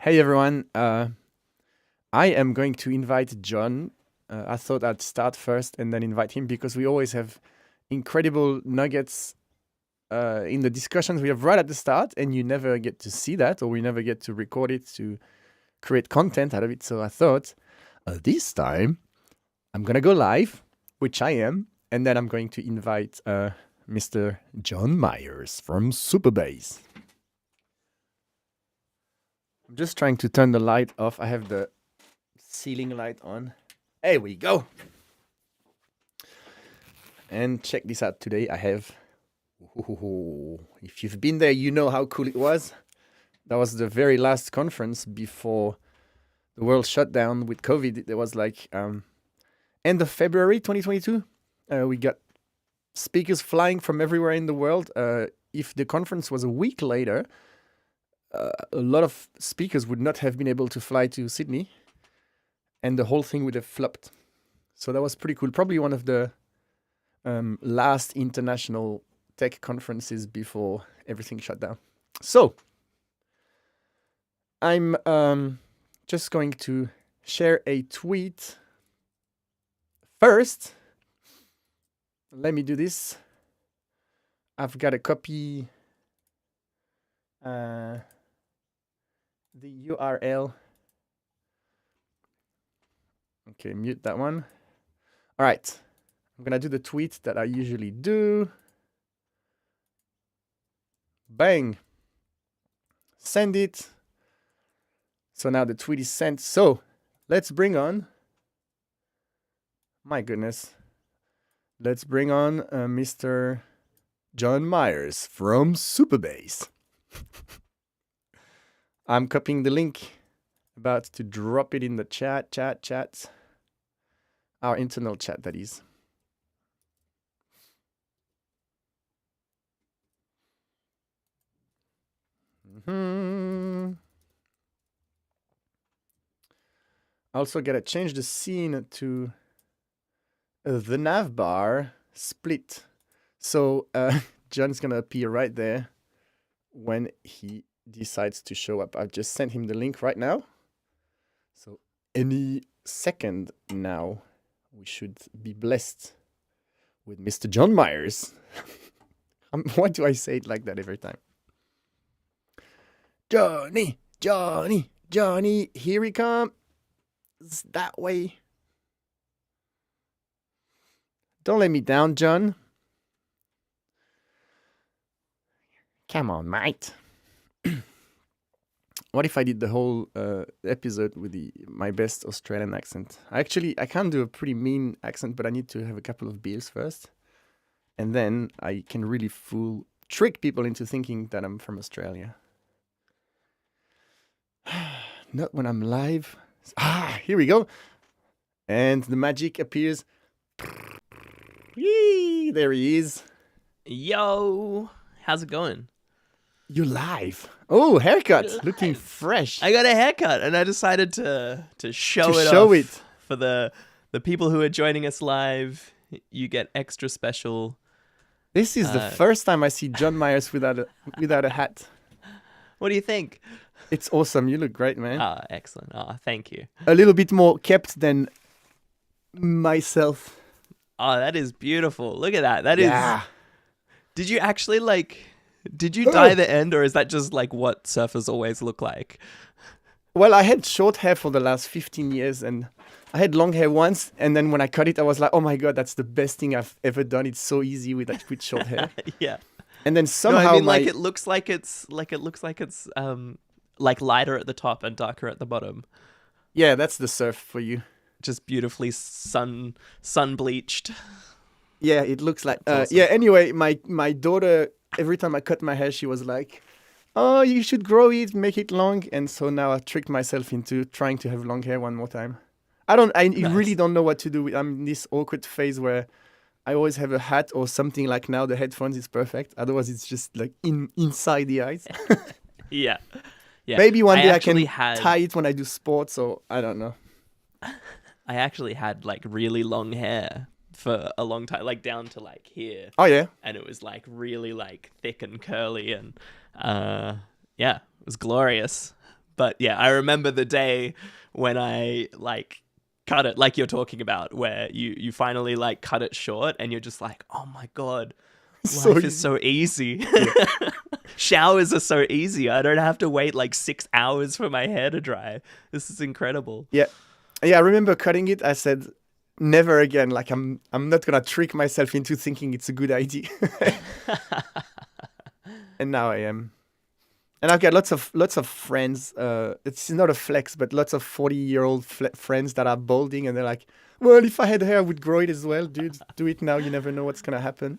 Hey everyone, I am going to invite John. I thought I'd start first and then invite him because we always have incredible nuggets in the discussions we have right at the start, and you never get to see that, or we never get to record it to create content out of it. So I thought this time I'm gonna go live, which I am, and then I'm going to invite Mr. John Myers from Superbase. I'm just trying to turn the light off. I have the ceiling light on. There we go. And check this out. Today I have. If you've been there, you know how cool it was. That was the very last conference before the world shut down with COVID. It was like end of February 2022. We got speakers flying from everywhere in the world. If the conference was a week later, a lot of speakers would not have been able to fly to Sydney, and the whole thing would have flopped. So that was pretty cool. Probably one of the last international tech conferences before everything shut down. So I'm just going to share a tweet first. Let me do this. I've got to copy the URL. Okay, mute that one. All right. I'm going to do the tweet that I usually do. Bang. Send it. So now the tweet is sent. So let's bring on, my goodness, let's bring on Mr. John Myers from Superbase. I'm copying the link, about to drop it in the chat. Our internal chat, that is. Also gotta change the scene to the nav bar split. So John's gonna appear right there when he decides to show up. I've just sent him the link right now. So any second now, we should be blessed with Mr. John Myers. Why do I say it like that every time? Johnny, here he comes. That way. Don't let me down, John. Come on, mate. What if I did the whole episode with my best Australian accent? I can't do a pretty mean accent, but I need to have a couple of beers first. And then I can really trick people into thinking that I'm from Australia. Not when I'm live. Here we go. And the magic appears. Yee, there he is. Yo, how's it going? You're live. Oh, haircut. Looking fresh. I got a haircut and I decided to show it off. For the people who are joining us live. You get extra special. This is the first time I see John Myers without a hat. What do you think? It's awesome. You look great, man. Ah, excellent. Thank you. A little bit more kept than myself. Oh, that is beautiful. Look at that. That is. Did you actually did you dye the end, or is that just like what surfers always look like? Well, I had short hair for the last 15 years, and I had long hair once, and then when I cut it, I was like, oh my God, that's the best thing I've ever done. It's so easy with short hair. Yeah. And then somehow no, I mean, it looks like it's like lighter at the top and darker at the bottom. Yeah, that's the surf for you. Just beautifully sun bleached. Yeah, it looks like. Awesome. Yeah. Anyway, my daughter, every time I cut my hair, she was like, "Oh, you should grow it, make it long." And so now I tricked myself into trying to have long hair one more time. I Nice. really don't know what to do. I'm in this awkward phase where I always have a hat or something. Like now, the headphones is perfect. Otherwise, it's just like inside the eyes. Yeah. Maybe one day I can tie it when I do sports, or I don't know. I actually had really long hair for a long time, down to here. Oh yeah. And it was really thick and curly, and yeah, it was glorious. But yeah, I remember the day when I like cut it, like you're talking about, where you finally like cut it short and you're just like, oh my God, So life is so easy. Showers are so easy. I don't have to wait like 6 hours for my hair to dry. This is incredible. Yeah. Yeah, I remember cutting it. I said, never again. Like, I'm not going to trick myself into thinking it's a good idea. And now I am. And I've got lots of friends. It's not a flex, but lots of 40-year-old friends that are balding. And they're like, well, if I had hair, I would grow it as well. Dude, do it now. You never know what's going to happen.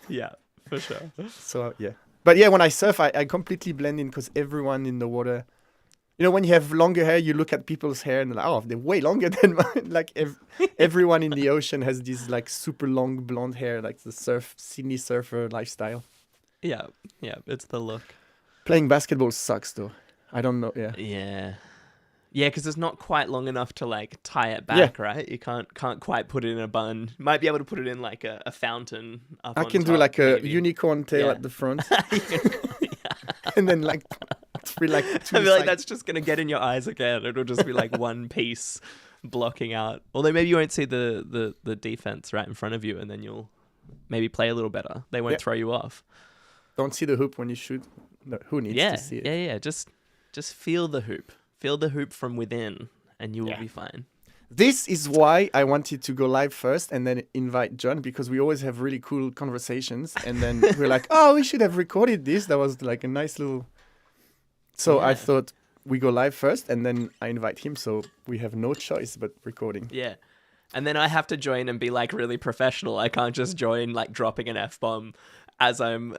Yeah, for sure. So, yeah. But yeah, when I surf, I completely blend in because everyone in the water, you know, when you have longer hair, you look at people's hair and they're like, oh, they're way longer than mine. Like everyone in the ocean has this like super long blonde hair, like the Sydney surfer lifestyle. Yeah, it's the look. Playing basketball sucks though. I don't know. Yeah. Yeah, because it's not quite long enough to like tie it back, right? You can't quite put it in a bun. You might be able to put it in like a fountain up I on can do top, like a maybe. unicorn tail at the front. And then like three like two I feel like sides. that's just gonna get in your eyes again. It'll just be like one piece blocking out. Although maybe you won't see the defense right in front of you, and then you'll maybe play a little better. They won't throw you off. Don't see the hoop when you shoot. No, who needs to see it? Yeah. Just feel the hoop. Feel the hoop from within, and you will be fine. This is why I wanted to go live first and then invite John, because we always have really cool conversations. And then we're like, oh, we should have recorded this. That was like a nice little... So I thought we go live first and then I invite him. So we have no choice but recording. Yeah. And then I have to join and be like really professional. I can't just join like dropping an F-bomb as I'm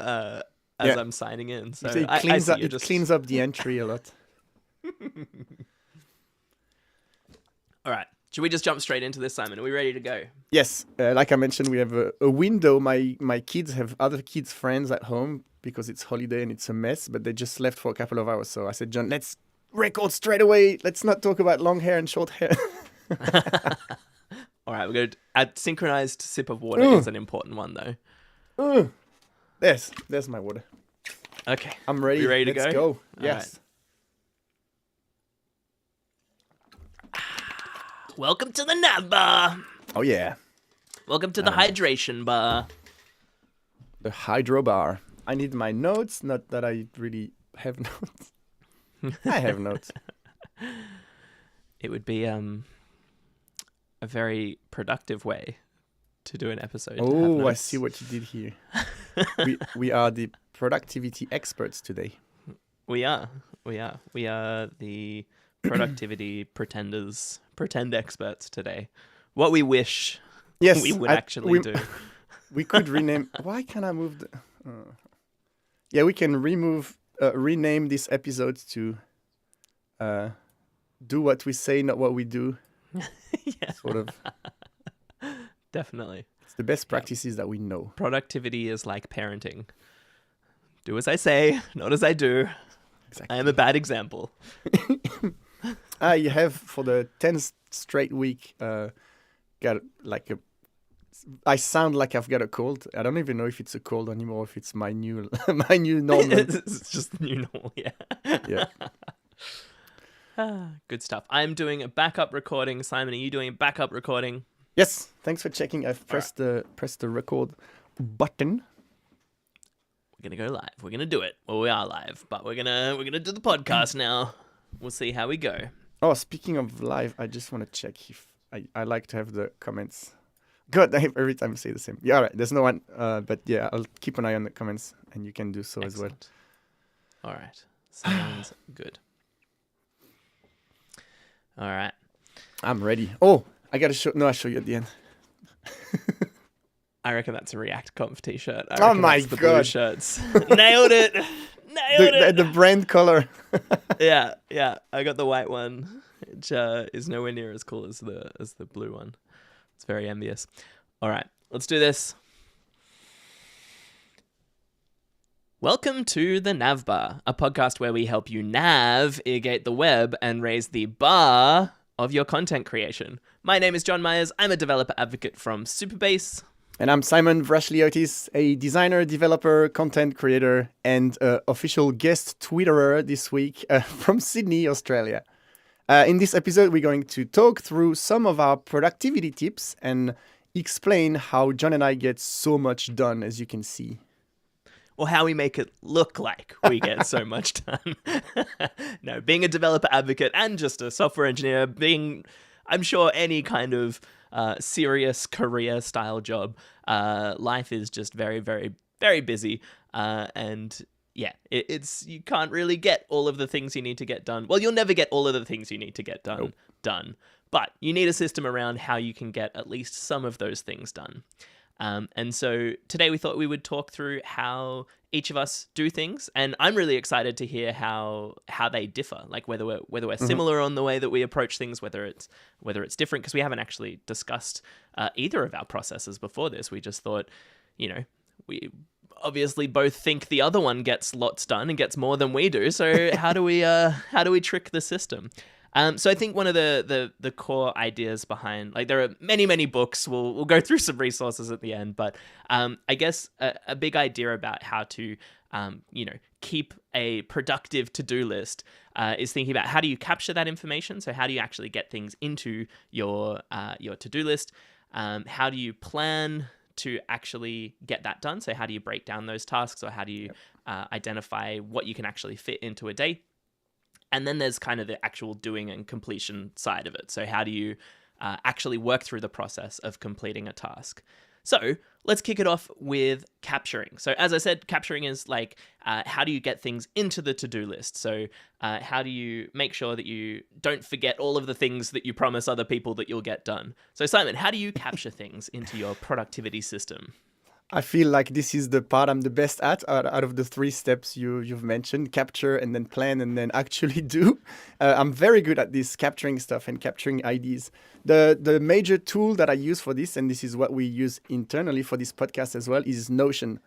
signing in. So it cleans up the entry a lot. All right. Should we just jump straight into this, Simon? Are we ready to go? Yes. Like I mentioned, we have a window. My kids have other kids' friends at home because it's holiday and it's a mess, but they just left for a couple of hours. So I said, John, let's record straight away. Let's not talk about long hair and short hair. All right. We're going to add synchronized sip of water is an important one, though. There's my water. Okay. I'm ready. You ready to Let's go? go. Yes. Welcome to the Nav Bar. Oh, yeah. Welcome to the Hydration Bar. The Hydro Bar. I need my notes. Not that I really have notes. I have notes. It would be a very productive way to do an episode. Oh, I see what you did here. we are the productivity experts today. We are the productivity pretend experts today. What we wish we would actually do. We could rename. Why can't I move the... Yeah, we can rename this episode to do what we say, not what we do. Yeah. Sort of. Definitely. It's the best practices that we know. Productivity is like parenting. Do as I say, not as I do. Exactly. I am a bad example. You have for the 10th straight week got like a... I sound like I've got a cold. I don't even know if it's a cold anymore, if it's my new normal. It's just the new normal, yeah. Good stuff. I'm doing a backup recording. Simon, are you doing a backup recording? Yes. Thanks for checking. I've pressed the record button. We're gonna go live. We're gonna do it. Well, we are live, but we're gonna do the podcast now. We'll see how we go. Oh, speaking of live, I just want to check if I like to have the comments. God, every time I say the same. Yeah, all right. There's no one. But yeah, I'll keep an eye on the comments, and you can do so as well. All right. Sounds good. All right. I'm ready. Oh, I gotta show. No, I'll show you at the end. I reckon that's a React Conf t-shirt. Oh my the God. Blue shirts. Nailed it. Nailed it. The brand color. Yeah. I got the white one, which is nowhere near as cool as the blue one. It's very envious. All right, let's do this. Welcome to the Nav Bar, a podcast where we help you navigate the web and raise the bar of your content creation. My name is John Myers. I'm a developer advocate from Supabase. And I'm Simon Vrashliotis, a designer, developer, content creator, and official guest Twitterer this week from Sydney, Australia. In this episode, we're going to talk through some of our productivity tips and explain how John and I get so much done, as you can see. Or how we make it look like we get so much done. No, being a developer advocate and just a software engineer, being, I'm sure, any kind of serious career style job, life is just very, very, very busy. And yeah, it's you can't really get all of the things you need to get done. Well, you'll never get all of the things you need to get done. But you need a system around how you can get at least some of those things done. And so today we thought we would talk through how each of us do things, and I'm really excited to hear how they differ, like whether we're similar on the way that we approach things, whether it's different, because we haven't actually discussed either of our processes before this. We just thought, we obviously both think the other one gets lots done and gets more than we do. So how do we trick the system? So I think one of the core ideas behind, like, there are many books. We'll go through some resources at the end, but I guess a big idea about how to keep a productive to-do list is thinking about how do you capture that information. So how do you actually get things into your to-do list? How do you plan to actually get that done? So how do you break down those tasks, or how do you identify what you can actually fit into a day? And then there's kind of the actual doing and completion side of it. So how do you actually work through the process of completing a task? So let's kick it off with capturing. So as I said, capturing is like, how do you get things into the to-do list? So how do you make sure that you don't forget all of the things that you promise other people that you'll get done? So Simon, how do you capture things into your productivity system? I feel like this is the part I'm the best at out of the three steps you've mentioned: capture, and then plan, and then actually do. I'm very good at this capturing stuff and capturing ideas. The major tool that I use for this, and this is what we use internally for this podcast as well, is Notion.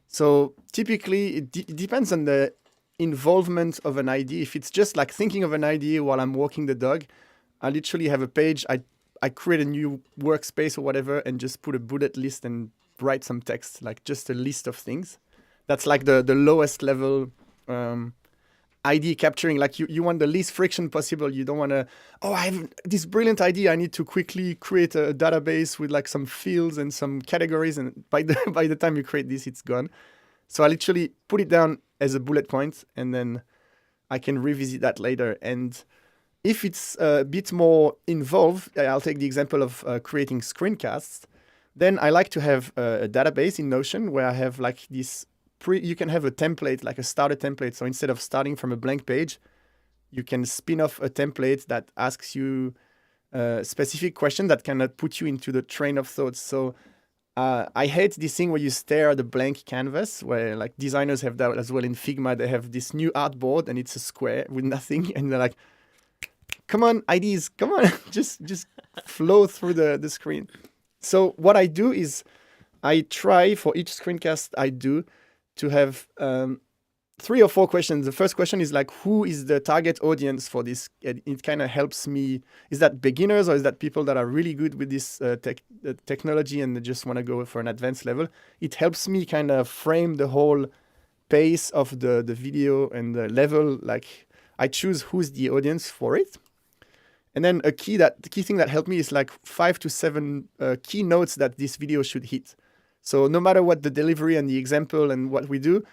So typically it depends on the involvement of an idea. If it's just like thinking of an idea while I'm walking the dog, I literally have a page. I create a new workspace or whatever and just put a bullet list and write some text, like just a list of things. That's like the lowest level idea capturing. Like you want the least friction possible. You don't want to, I have this brilliant idea, I need to quickly create a database with like some fields and some categories, and by the time you create this, it's gone. So I literally put it down as a bullet point, and then I can revisit that later. And if it's a bit more involved, I'll take the example of creating screencasts. Then I like to have a database in Notion where I have like this you can have a template, like a starter template. So instead of starting from a blank page, you can spin off a template that asks you a specific question that can put you into the train of thoughts. So I hate this thing where you stare at a blank canvas, where like designers have that as well in Figma. They have this new artboard and it's a square with nothing. And they're like, come on, ideas, come on, just flow through the screen. So what I do is I try for each screencast I do to have 3 or 4 questions. The first question is like, who is the target audience for this? It kind of helps me. Is that beginners, or is that people that are really good with this technology and they just want to go for an advanced level? It helps me kind of frame the whole pace of the video and the level. Like I choose who's the audience for it. And then the key thing that helped me is like 5 to 7 key notes that this video should hit. So no matter what the delivery and the example and what we do,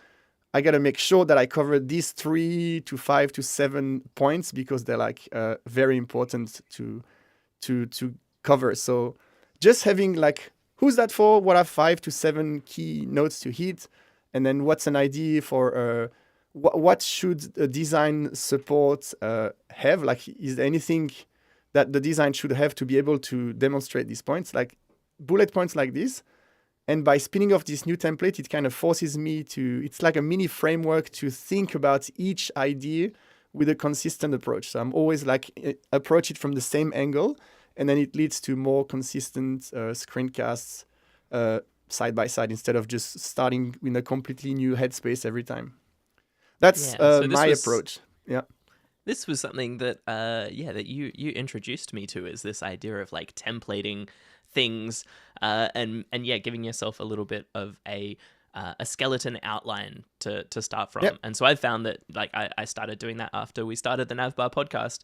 I got to make sure that I cover these 3 to 5 to 7 points, because they're like very important to cover. So just having like, who's that for? What are 5 to 7 key notes to hit? And then what's an idea for what should a design support have? Like, is there anything that the design should have to be able to demonstrate these points, like bullet points like this? And by spinning off this new template, it kind of forces me it's like a mini framework to think about each idea with a consistent approach. So I'm always like, approach it from the same angle, and then it leads to more consistent screencasts side by side, instead of just starting in a completely new headspace every time. That's my approach. Yeah. This was something that that you introduced me to, is this idea of like templating things and yeah, giving yourself a little bit of a skeleton outline to start from. Yep. And so I found that like I started doing that after we started the Navbar podcast,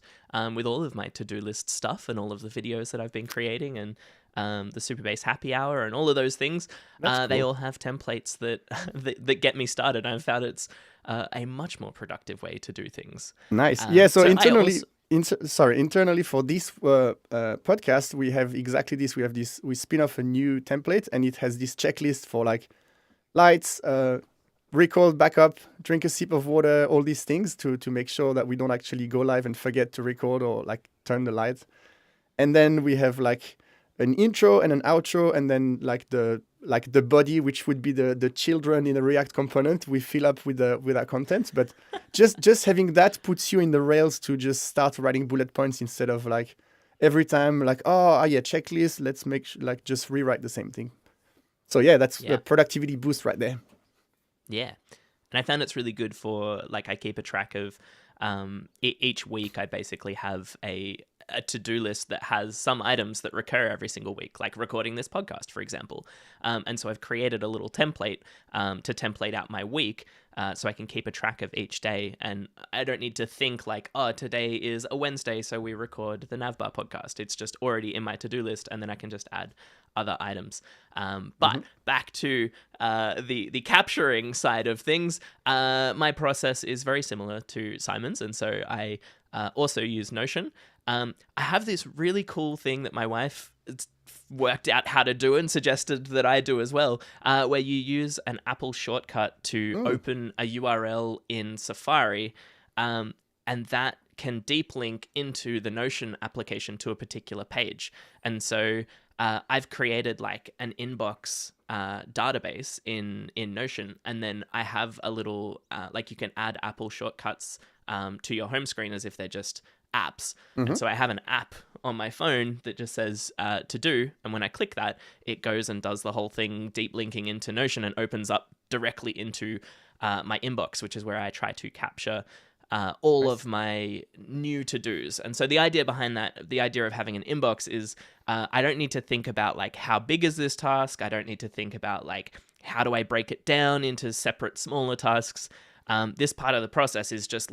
with all of my to-do list stuff and all of the videos that I've been creating, and the Superbase happy hour and all of those things. That's They cool. all have templates that that get me started. I've found it's a much more productive way to do things. Nice. Yeah. So so I internally, also- internally for this podcast, we have exactly this. We have this. We spin off a new template, and it has this checklist for like lights, record, backup, drink a sip of water, all these things to make sure that we don't actually go live and forget to record or like turn the lights. And then we have like an intro and an outro, and then like the body, which would be the children in a React component, we fill up with our content. But just having that puts you in the rails to just start writing bullet points instead of like every time like yeah, checklist. Let's like just rewrite the same thing. So yeah, that's Yeah. a productivity boost right there. Yeah. And I found it's really good for, like, I keep a track of each week I basically have a to-do list that has some items that recur every single week, like recording this podcast, for example. And so I've created a little template to template out my week, so I can keep a track of each day. And I don't need to think like, oh, today is a Wednesday, so we record the Navbar podcast. It's just already in my to-do list, and then I can just add other items. But back to the capturing side of things, my process is very similar to Simon's, and so I also use Notion. I have this really cool thing that my wife worked out how to do and suggested that I do as well, where you use an Apple shortcut to open a URL in Safari, and that can deep link into the Notion application to a particular page. And so I've created like an inbox database in Notion, and then I have a little like you can add Apple shortcuts to your home screen as if they're just apps. And so I have an app on my phone that just says to do, and when I click that, it goes and does the whole thing, deep linking into Notion, and opens up directly into my inbox, which is where I try to capture all of my new to-dos. And so the idea behind that, the idea of having an inbox is I don't need to think about like how big is this task. I don't need to think about like how do I break it down into separate smaller tasks. This part of the process is just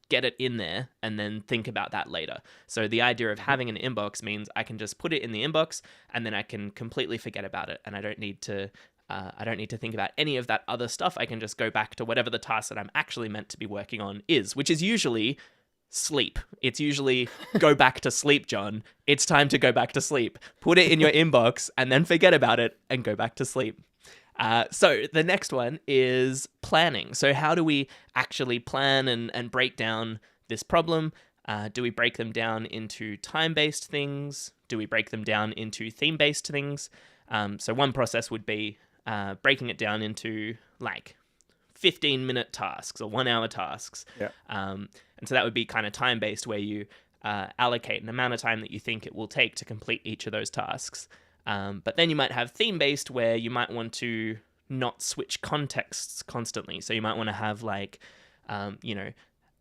get it in there and then think about that later. So the idea of having an inbox means I can just put it in the inbox and then I can completely forget about it. And I don't need to think about any of that other stuff. I can just go back to whatever the task that I'm actually meant to be working on is, which is usually sleep. It's usually go back to sleep, John. It's time to go back to sleep. Put it in your inbox and then forget about it and go back to sleep. So the next one is planning. So how do we actually plan and break down this problem? Do we break them down into time-based things? Do we break them down into theme-based things? So one process would be breaking it down into like 15-minute tasks or 1-hour tasks. Yeah. And so that would be kind of time-based, where you allocate an amount of time that you think it will take to complete each of those tasks. But then you might have theme-based, where you might want to not switch contexts constantly. So you might want to have like,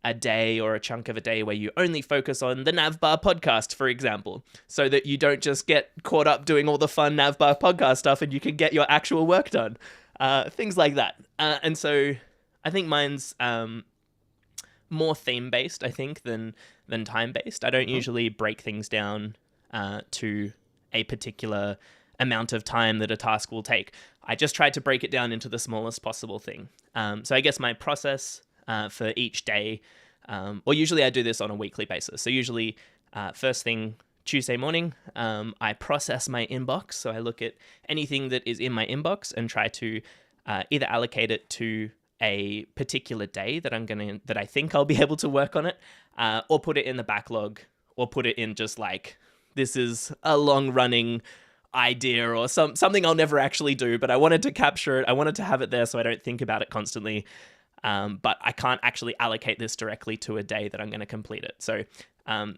a day or a chunk of a day where you only focus on the Navbar podcast, for example, so that you don't just get caught up doing all the fun Navbar podcast stuff and you can get your actual work done. Things like that. And so I think mine's more theme-based, I think, than time-based. I don't usually break things down to a particular amount of time that a task will take. I just tried to break it down into the smallest possible thing. So I guess my process for each day, or usually I do this on a weekly basis. So usually first thing Tuesday morning, I process my inbox. So I look at anything that is in my inbox and try to either allocate it to a particular day that I think I'll be able to work on it, or put it in the backlog, or put it in just like, this is a long-running idea or something I'll never actually do, but I wanted to capture it. I wanted to have it there so I don't think about it constantly. But I can't actually allocate this directly to a day that I'm going to complete it. So, try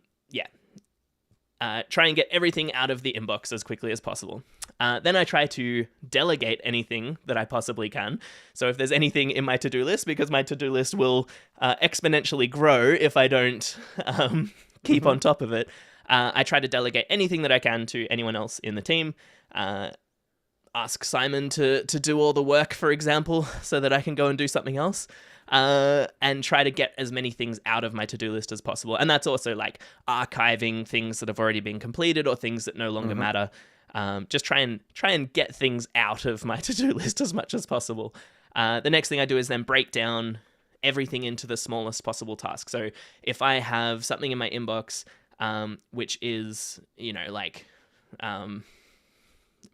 and get everything out of the inbox as quickly as possible. Then I try to delegate anything that I possibly can. So if there's anything in my to-do list, because my to-do list will exponentially grow if I don't keep on top of it, I try to delegate anything that I can to anyone else in the team. Ask Simon to do all the work, for example, so that I can go and do something else. And try to get as many things out of my to-do list as possible. And that's also like archiving things that have already been completed or things that no longer matter. Just try and get things out of my to-do list as much as possible. The next thing I do is then break down everything into the smallest possible task. So if I have something in my inbox, which is,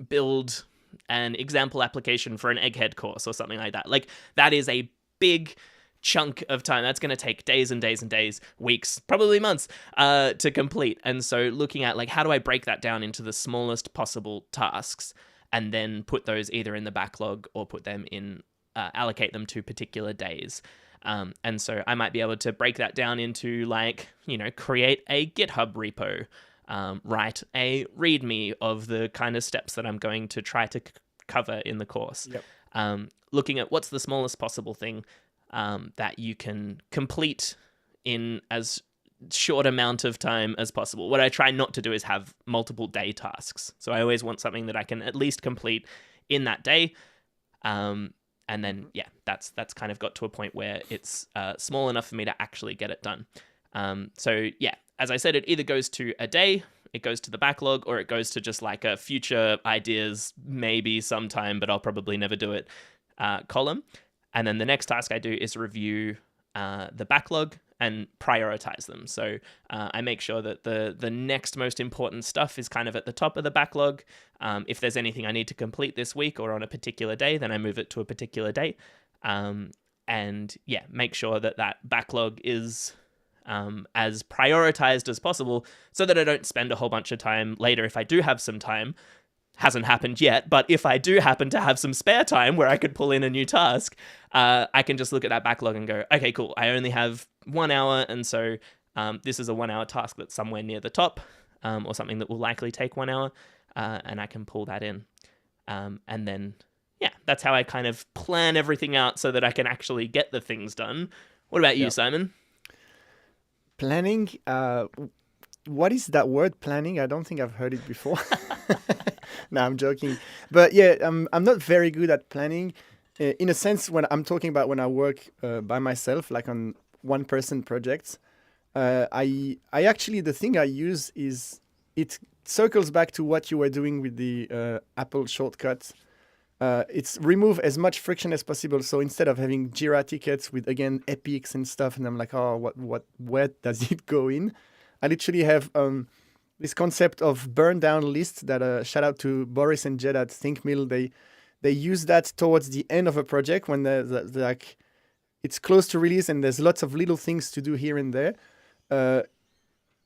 build an example application for an egghead course or something like that. Like that is a big chunk of time. That's going to take days and days and days, weeks, probably months to complete. And so looking at like, how do I break that down into the smallest possible tasks and then put those either in the backlog or put them in, allocate them to particular days. And so I might be able to break that down into create a GitHub repo, write a README of the kind of steps that I'm going to try to cover in the course. Yep. Looking at what's the smallest possible thing that you can complete in as short amount of time as possible. What I try not to do is have multiple day tasks. So I always want something that I can at least complete in that day. And then, that's kind of got to a point where it's small enough for me to actually get it done. As I said, it either goes to a day, it goes to the backlog, or it goes to just like a future ideas, maybe sometime, but I'll probably never do it column. And then the next task I do is review the backlog and prioritize them. So I make sure that the next most important stuff is kind of at the top of the backlog. If there's anything I need to complete this week or on a particular day, then I move it to a particular date. Make sure that backlog is as prioritized as possible so that I don't spend a whole bunch of time later if I do have some time. Hasn't happened yet, but if I do happen to have some spare time where I could pull in a new task, I can just look at that backlog and go, okay, cool, I only have 1 hour, and so this is a 1 hour task that's somewhere near the top, or something that will likely take 1 hour, and I can pull that in. And then, that's how I kind of plan everything out so that I can actually get the things done. What about you, Simon? Planning, what is that word, planning? I don't think I've heard it before. No, I'm joking. But I'm not very good at planning. In a sense, when I'm talking about when I work by myself, like on one-person projects, I actually, the thing I use is, it circles back to what you were doing with the Apple shortcuts. It's remove as much friction as possible. So instead of having Jira tickets with, again, epics and stuff, and I'm like, where does it go in? I literally have this concept of burn down list that shout out to Boris and Jed at ThinkMill. They use that towards the end of a project when like it's close to release and there's lots of little things to do here and there.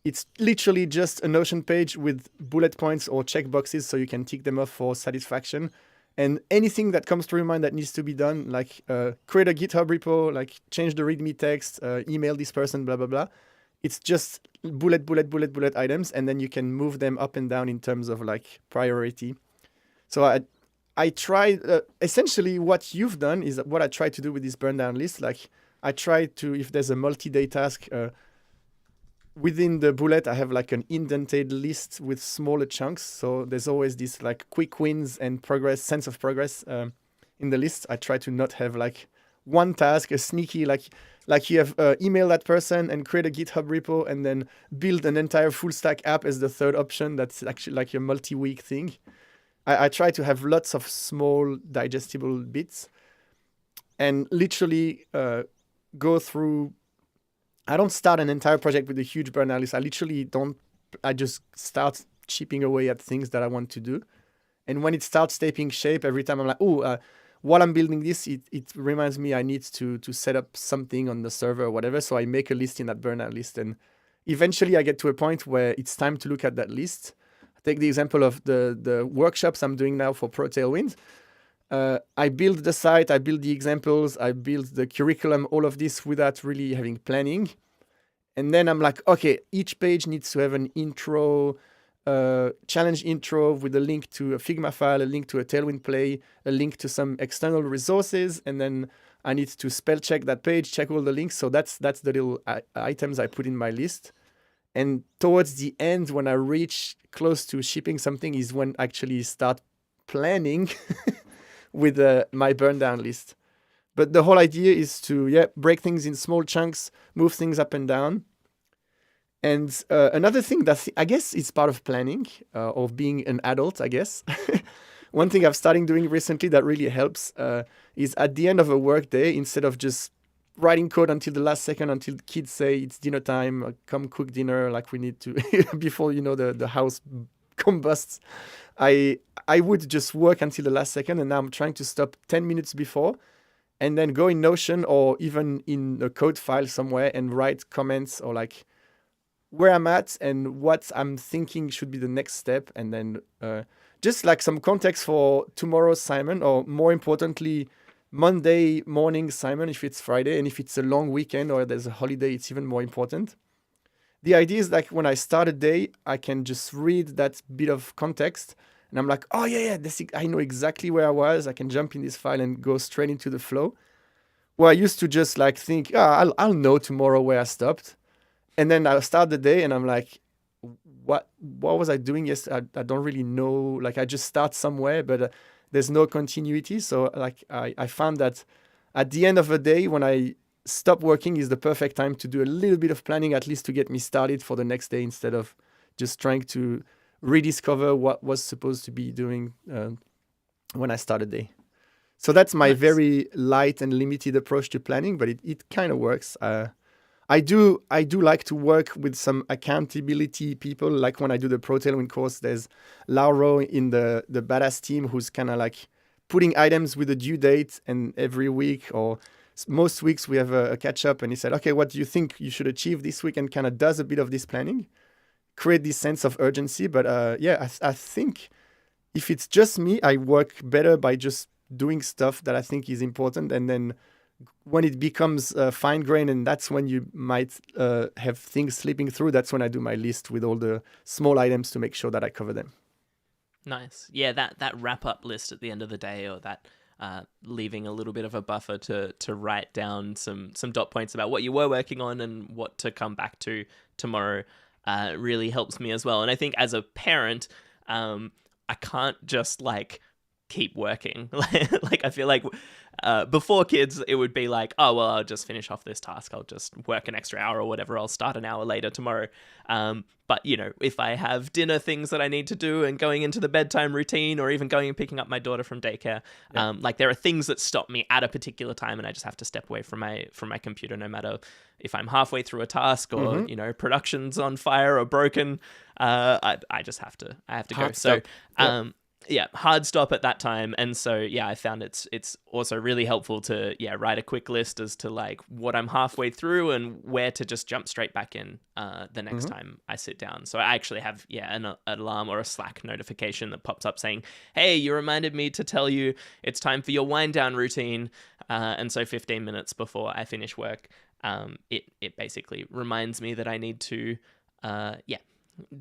It's literally just a Notion page with bullet points or checkboxes so you can tick them off for satisfaction. And anything that comes to your mind that needs to be done, like create a GitHub repo, like change the README text, email this person, blah, blah, blah. It's just bullet items, and then you can move them up and down in terms of like priority. So I try, essentially what you've done is what I try to do with this burn down list. Like I try to, if there's a multi-day task, within the bullet, I have like an indented list with smaller chunks. So there's always this like quick wins and progress, sense of progress in the list. I try to not have like one task, a sneaky, like you have email that person and create a GitHub repo and then build an entire full stack app as the third option. That's actually like a multi-week thing. I try to have lots of small digestible bits and literally go through. I don't start an entire project with a huge burnout list. I just start chipping away at things that I want to do. And when it starts taking shape, every time I'm like, while I'm building this, it reminds me I need to set up something on the server or whatever. So I make a list in that burnout list. And eventually I get to a point where it's time to look at that list. Take the example of the workshops I'm doing now for Pro Tailwind. I build the site, I build the examples, I build the curriculum, all of this without really having planning. And then I'm like, okay, each page needs to have an intro, challenge intro with a link to a Figma file, a link to a Tailwind play, a link to some external resources, and then I need to spell check that page, check all the links. So that's the little items I put in my list. And towards the end, when I reach close to shipping something, is when I actually start planning with my burn down list. But the whole idea is to break things in small chunks, move things up and down. And another thing that I guess is part of planning, of being an adult, I guess. One thing I've started doing recently that really helps is at the end of a work day, instead of just writing code until the last second, until kids say it's dinner time, come cook dinner, like we need to, before, the house combusts. I would just work until the last second, and now I'm trying to stop 10 minutes before and then go in Notion or even in a code file somewhere and write comments or like where I'm at and what I'm thinking should be the next step. And then just like some context for tomorrow's Simon, or more importantly, Monday morning Simon, if it's Friday, and if it's a long weekend or there's a holiday, it's even more important. The idea is like when I start a day, I can just read that bit of context and I'm like, oh yeah, I know exactly where I was. I can jump in this file and go straight into the flow. Where I used to just like think, I'll know tomorrow where I stopped. And then I'll start the day and I'm like, what was I doing yesterday? I don't really know. Like I just start somewhere, but there's no continuity. So like I found that at the end of the day, when I stop working, is the perfect time to do a little bit of planning, at least to get me started for the next day, instead of just trying to rediscover what was supposed to be doing when I started the day. So that's my very light and limited approach to planning, but it kind of works. I do like to work with some accountability people. Like when I do the Pro Tailwind course, there's Lauro in the Badass team who's kind of like putting items with a due date, and every week or most weeks we have a catch up, and he said, okay, what do you think you should achieve this week? And kind of does a bit of this planning, create this sense of urgency. But I think if it's just me, I work better by just doing stuff that I think is important, and then when it becomes fine grained, and that's when you might have things slipping through, that's when I do my list with all the small items to make sure that I cover them. Nice. Yeah, that wrap up list at the end of the day, or that leaving a little bit of a buffer to write down some dot points about what you were working on and what to come back to tomorrow, really helps me as well. And I think as a parent, I can't just like keep working. Like I feel like before kids, it would be like, oh, well, I'll just finish off this task. I'll just work an extra hour or whatever. I'll start an hour later tomorrow. But, if I have dinner things that I need to do and going into the bedtime routine, or even going and picking up my daughter from daycare, like there are things that stop me at a particular time, and I just have to step away from my computer, no matter if I'm halfway through a task or, production's on fire or broken. I just have to go. So, hard stop at that time. And so I found it's also really helpful to write a quick list as to like what I'm halfway through and where to just jump straight back in the next time I sit down. So I actually have an alarm or a Slack notification that pops up saying, hey, you reminded me to tell you it's time for your wind down routine, and so 15 minutes before I finish work, it basically reminds me that I need to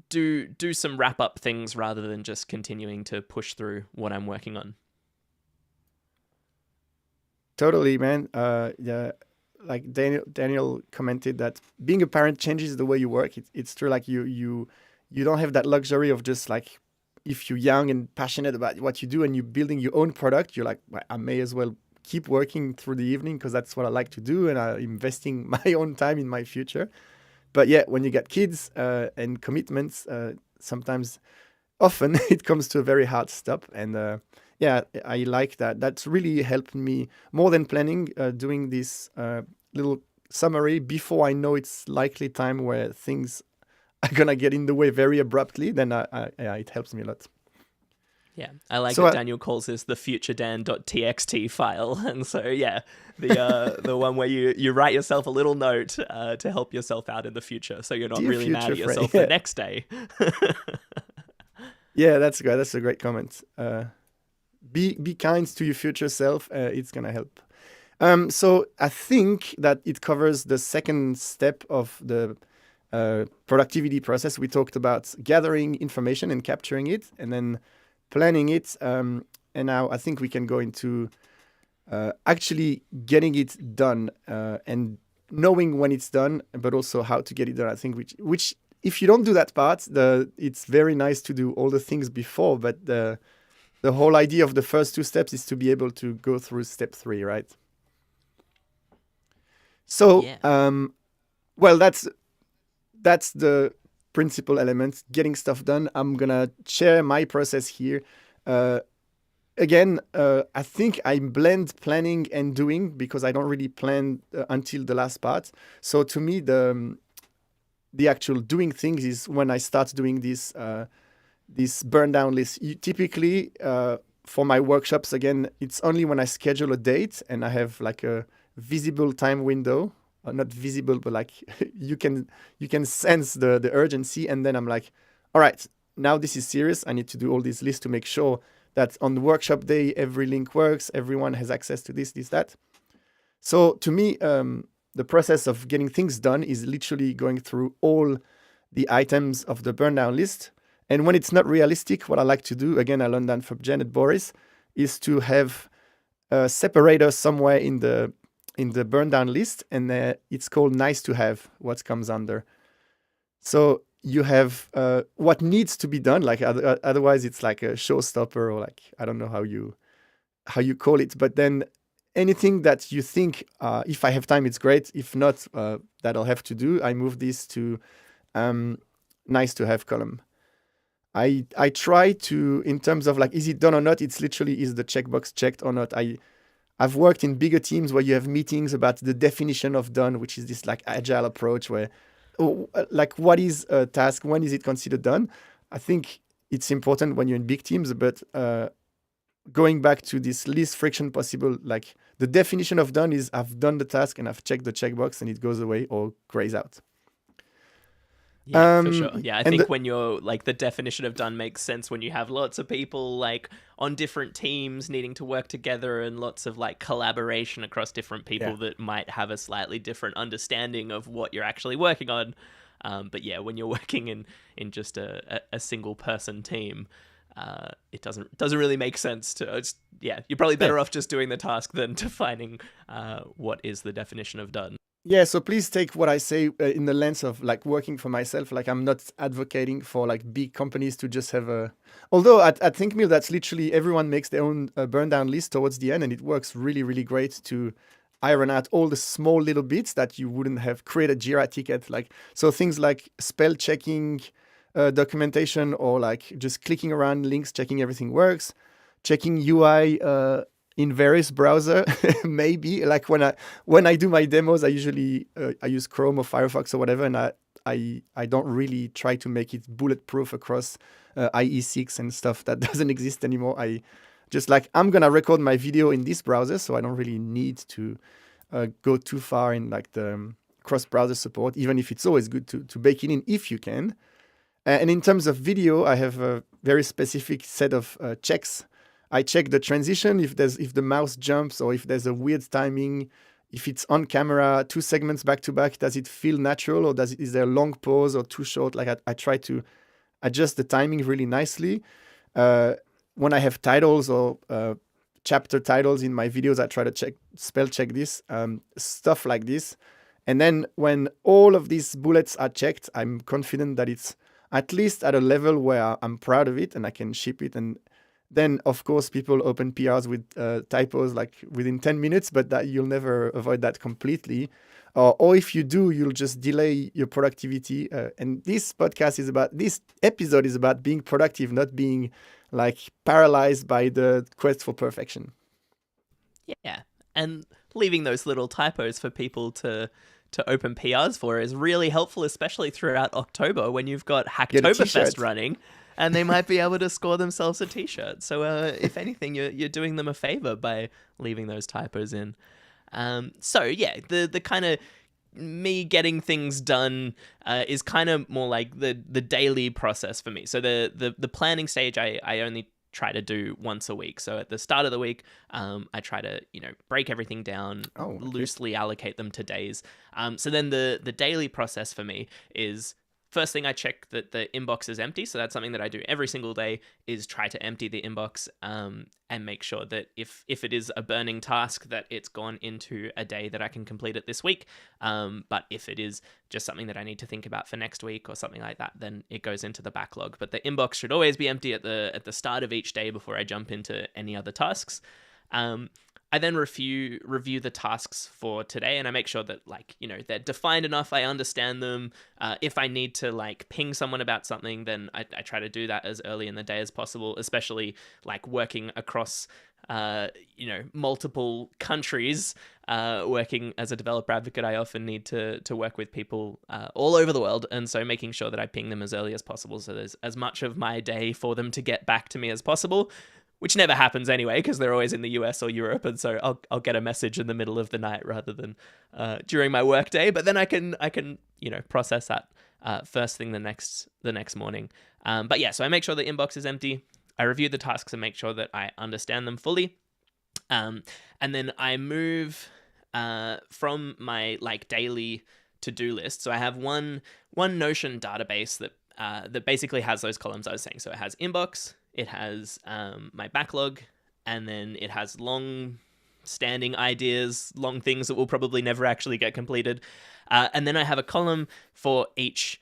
do some wrap up things rather than just continuing to push through what I'm working on. Totally, man. Like Daniel commented that being a parent changes the way you work. It's true. Like you don't have that luxury of just like, if you're young and passionate about what you do and you're building your own product, you're like, well, I may as well keep working through the evening because that's what I like to do, and I'm investing my own time in my future. But when you get kids and commitments, often it comes to a very hard stop. And I like that. That's really helped me more than planning, doing this little summary before I know it's likely time where things are going to get in the way very abruptly. Then it helps me a lot. Yeah, I like that Daniel calls this the futuredan.txt file. And so, the one where you write yourself a little note to help yourself out in the future, so you're not Dear really mad at yourself friend. the next day. Yeah, that's great. That's a great comment. Be kind to your future self. It's going to help. So I think that it covers the second step of the productivity process. We talked about gathering information and capturing it, and then planning it, and now I think we can go into actually getting it done and knowing when it's done, but also how to get it done. I think which if you don't do that part, it's very nice to do all the things before, but the whole idea of the first 2 steps is to be able to go through step 3, right? So, Yeah. well, that's the principal element, getting stuff done. I'm gonna share my process here. Again, I think I blend planning and doing because I don't really plan until the last part. So to me, the actual doing things is when I start doing this burn down list. Typically, for my workshops, again, it's only when I schedule a date and I have like a visible time window, not visible, but like you can sense the urgency, and then I'm like, all right, now this is serious. I need to do all these lists to make sure that on the workshop day every link works, everyone has access to this, that. So to me, the process of getting things done is literally going through all the items of the burn down list. And when it's not realistic, what I like to do, again, I learned that from Janet Boris, is to have a separator somewhere in the burn down list, and it's called nice to have, what comes under. So you have what needs to be done, like otherwise it's like a showstopper, or like, I don't know how you call it, but then anything that you think, if I have time, it's great. If not, that I'll have to do. I move this to nice to have column. I try to, in terms of like, is it done or not? It's literally, is the checkbox checked or not? I've worked in bigger teams where you have meetings about the definition of done, which is this like agile approach where, like, what is a task? When is it considered done? I think it's important when you're in big teams, but going back to this least friction possible, like the definition of done is I've done the task and I've checked the checkbox and it goes away or grays out. Yeah, for sure. Yeah, I and think when you're like, the definition of done makes sense when you have lots of people like on different teams needing to work together, and lots of like collaboration across different people that might have a slightly different understanding of what you're actually working on. But yeah, when you're working in just a single person team, it doesn't really make sense to. You're probably better off just doing the task than defining what is the definition of done. Yeah, so please take what I say in the lens of like working for myself. Like, I'm not advocating for like big companies to just have a. Although at ThinkMill, that's literally everyone makes their own burn down list towards the end, and it works really, really great to iron out all the small little bits that you wouldn't have. Create a Jira ticket, like, so things like spell checking, documentation, or like just clicking around links, checking everything works, checking UI. In various browser, maybe like when I do my demos, I usually I use Chrome or Firefox or whatever, and I don't really try to make it bulletproof across IE6 and stuff that doesn't exist anymore. I just like, I'm gonna record my video in this browser, so I don't really need to go too far in like the cross-browser support, even if it's always good to bake it in if you can. And in terms of video, I have a very specific set of checks. I check the transition, if the mouse jumps or if there's a weird timing, if it's on camera, 2 segments back to back, does it feel natural, or is there a long pause or too short? Like, I try to adjust the timing really nicely. When I have titles or chapter titles in my videos, I try to spell check this, stuff like this. And then when all of these bullets are checked, I'm confident that it's at least at a level where I'm proud of it and I can ship it. And then, of course, people open PRs with typos like within 10 minutes, but that you'll never avoid that completely. Or if you do, you'll just delay your productivity. And this episode is about being productive, not being like paralyzed by the quest for perfection. Yeah, and leaving those little typos for people to open PRs for is really helpful, especially throughout October when you've got Hacktoberfest running. And they might be able to score themselves a t-shirt. So if anything, you're doing them a favor by leaving those typos in. So yeah, the kind of me getting things done is kind of more like the daily process for me. So the planning stage, I only try to do once a week. So at the start of the week, I try to break everything down, loosely allocate them to days. So then the daily process for me is first thing I check that the inbox is empty. So that's something that I do every single day, is try to empty the inbox and make sure that if it is a burning task, that it's gone into a day that I can complete it this week. But if it is just something that I need to think about for next week or something like that, then it goes into the backlog. But the inbox should always be empty at the start of each day before I jump into any other tasks. I then review the tasks for today, and I make sure that, like, you know, they're defined enough. I understand them. If I need to, like, ping someone about something, then I try to do that as early in the day as possible, especially, like, working across, you know, multiple countries. Working as a developer advocate, I often need to work with people all over the world, and so making sure that I ping them as early as possible so there's as much of my day for them to get back to me as possible. Which never happens anyway, because they're always in the US or Europe, and so I'll get a message in the middle of the night rather than during my work day. But then I can you know, process that first thing the next morning. But yeah, so I make sure the inbox is empty. I review the tasks and make sure that I understand them fully, and then I move from my, like, daily to-do list. So I have one Notion database that basically has those columns I was saying. So it has inbox. It has my backlog, and then it has long-standing ideas, long things that will probably never actually get completed. And then I have a column for each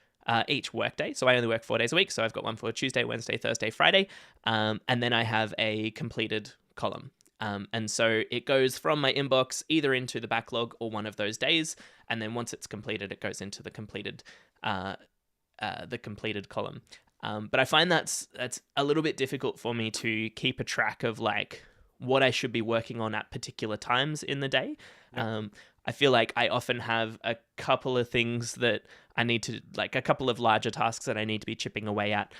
workday. So I only work 4 days a week. So I've got one for Tuesday, Wednesday, Thursday, Friday. And then I have a completed column. And so it goes from my inbox either into the backlog or one of those days. And then once it's completed, it goes into the completed column. But I find that's a little bit difficult for me to keep a track of, like, what I should be working on at particular times in the day. Yep. I feel like I often have a couple of things that I need to, like, a couple of larger tasks that I need to be chipping away at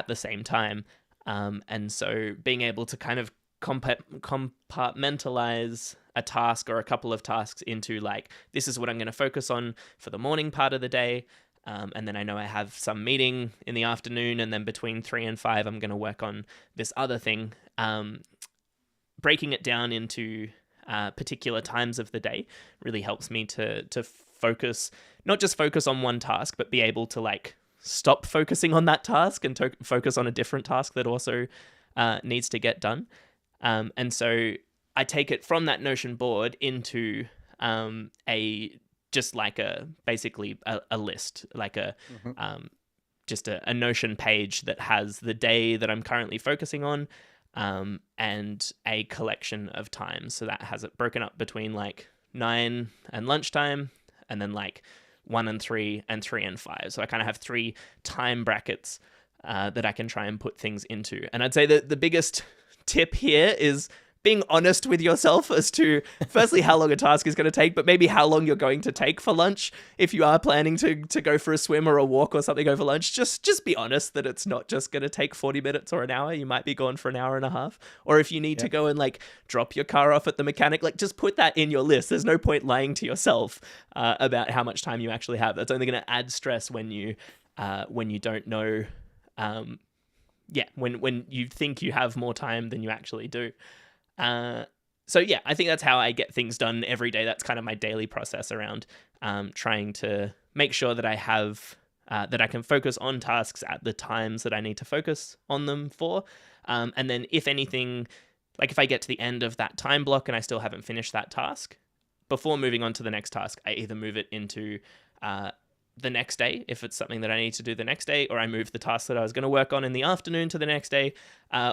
the same time. And so being able to kind of compartmentalize a task or a couple of tasks into, like, this is what I'm going to focus on for the morning part of the day. And then I know I have some meeting in the afternoon, and then between 3 and 5, I'm going to work on this other thing. Breaking it down into particular times of the day really helps me to focus, not just focus on one task, but be able to, like, stop focusing on that task and focus on a different task that also needs to get done. And so I take it from that Notion board into just like basically a list, like just a Notion page that has the day that I'm currently focusing on, and a collection of times. So that has it broken up between, like, 9 and lunchtime, and then, like, 1 and 3 and 3 and 5. So I kind of have 3 time brackets that I can try and put things into. And I'd say that the biggest tip here is being honest with yourself as to, firstly, how long a task is going to take, but maybe how long you're going to take for lunch. If you are planning to go for a swim or a walk or something over lunch, just be honest that it's not just going to take 40 minutes or an hour. You might be gone for an hour and a half. Or if you need to go and, like, drop your car off at the mechanic, like, just put that in your list. There's no point lying to yourself about how much time you actually have. That's only going to add stress when you don't know, when you think you have more time than you actually do. So yeah, I think that's how I get things done every day. That's kind of my daily process around trying to make sure that I have that I can focus on tasks at the times that I need to focus on them for. And then if anything, like, if I get to the end of that time block and I still haven't finished that task, before moving on to the next task, I either move it into the next day, if it's something that I need to do the next day, or I move the task that I was going to work on in the afternoon to the next day,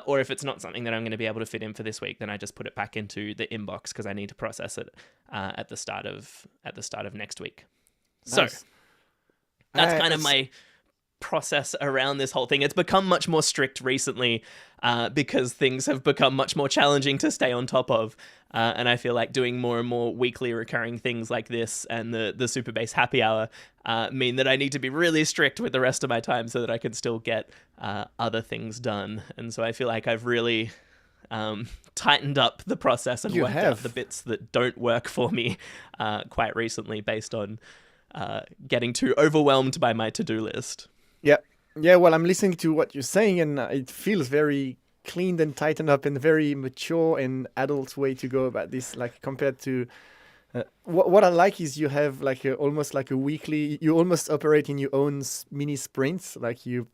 or if it's not something that I'm going to be able to fit in for this week, then I just put it back into the inbox because I need to process it at the start of next week. Nice. So that's kind of my process around this whole thing. It's become much more strict recently because things have become much more challenging to stay on top of. And I feel like doing more and more weekly recurring things like this and the Supabase happy hour mean that I need to be really strict with the rest of my time so that I can still get other things done. And so I feel like I've really tightened up the process and worked out the bits that don't work for me quite recently based on getting too overwhelmed by my to-do list. Yeah, well, I'm listening to what you're saying, and it feels very cleaned and tightened up and very mature and adult way to go about this, like, compared to What I like is you have like almost like a weekly. You almost operate in your own mini sprints. Like you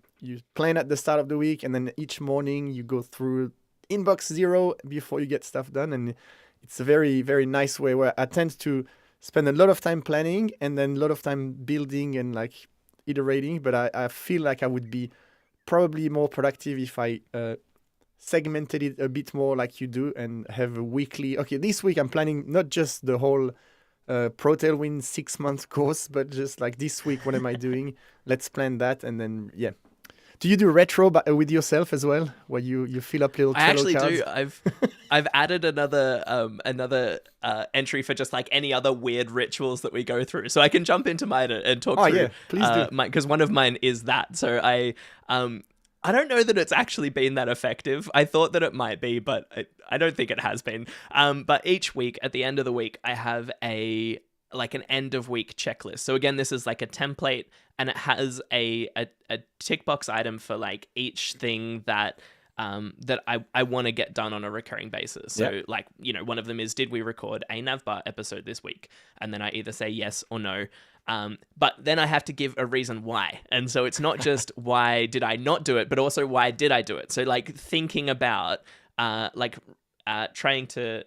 plan at the start of the week, and then each morning you go through inbox zero before you get stuff done, and it's a very very nice way where I tend to spend a lot of time planning and then a lot of time building and like iterating. But I feel like I would be probably more productive if I segmented it a bit more like you do and have a weekly. Okay, this week I'm planning not just the whole Pro Tailwind 6 month course, but just like this week, what am I doing? Let's plan that, and then yeah. Do you do retro with yourself as well, where you fill up little? I actually cards? do. I've added another entry for just like any other weird rituals that we go through, so I can jump into mine and talk through. Yeah, please do. Because one of mine is that. So I don't know that it's actually been that effective. I thought that it might be, but I don't think it has been. But each week, at the end of the week, I have an end of week checklist. So again, this is like a template, and it has a tick box item for like each thing that I want to get done on a recurring basis. So like, one of them is, did we record a Navbar episode this week? And then I either say yes or no. But then I have to give a reason why. And so it's not just why did I not do it, but also why did I do it? So like thinking about trying to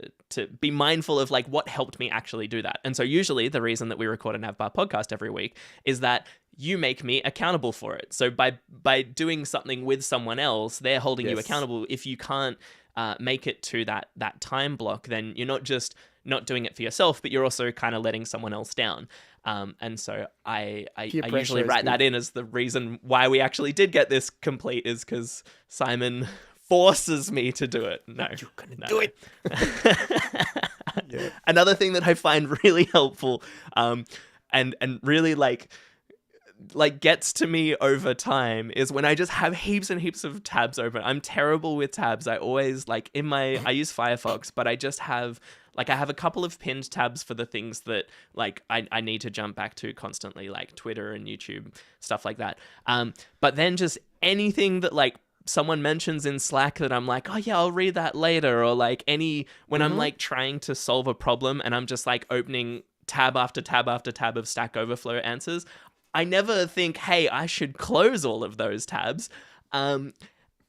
be mindful of like what helped me actually do that. And so usually the reason that we record a Navbar podcast every week is that you make me accountable for it. So by doing something with someone else, they're holding you accountable. If you can't make it to that time block, then you're not just not doing it for yourself, but you're also kind of letting someone else down. And so I usually write that in as the reason why we actually did get this complete, is because Simon forces me to do it. No, you're gonna do it. Another thing that I find really helpful, and really like gets to me over time, is when I just have heaps and heaps of tabs open. I'm terrible with tabs. I always I use Firefox, but I just have I have a couple of pinned tabs for the things that like I need to jump back to constantly, like Twitter and YouTube, stuff like that. But then just anything that like someone mentions in Slack that I'm like, oh yeah, I'll read that later, or like when I'm like trying to solve a problem and I'm just like opening tab after tab after tab of Stack Overflow answers, I never think, hey, I should close all of those tabs.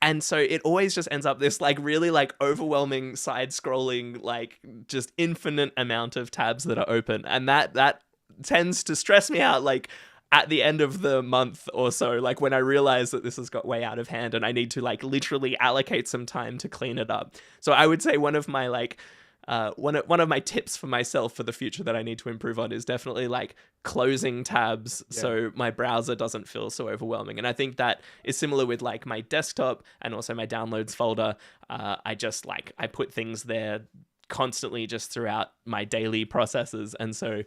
And so it always just ends up this like really like overwhelming side scrolling, like just infinite amount of tabs that are open. And that tends to stress me out like at the end of the month or so, like when I realize that this has got way out of hand and I need to like literally allocate some time to clean it up. So I would say one of my like one of my tips for myself for the future that I need to improve on is definitely like closing tabs so my browser doesn't feel so overwhelming. And I think that is similar with like my desktop and also my downloads folder. I put things there constantly just throughout my daily processes. And so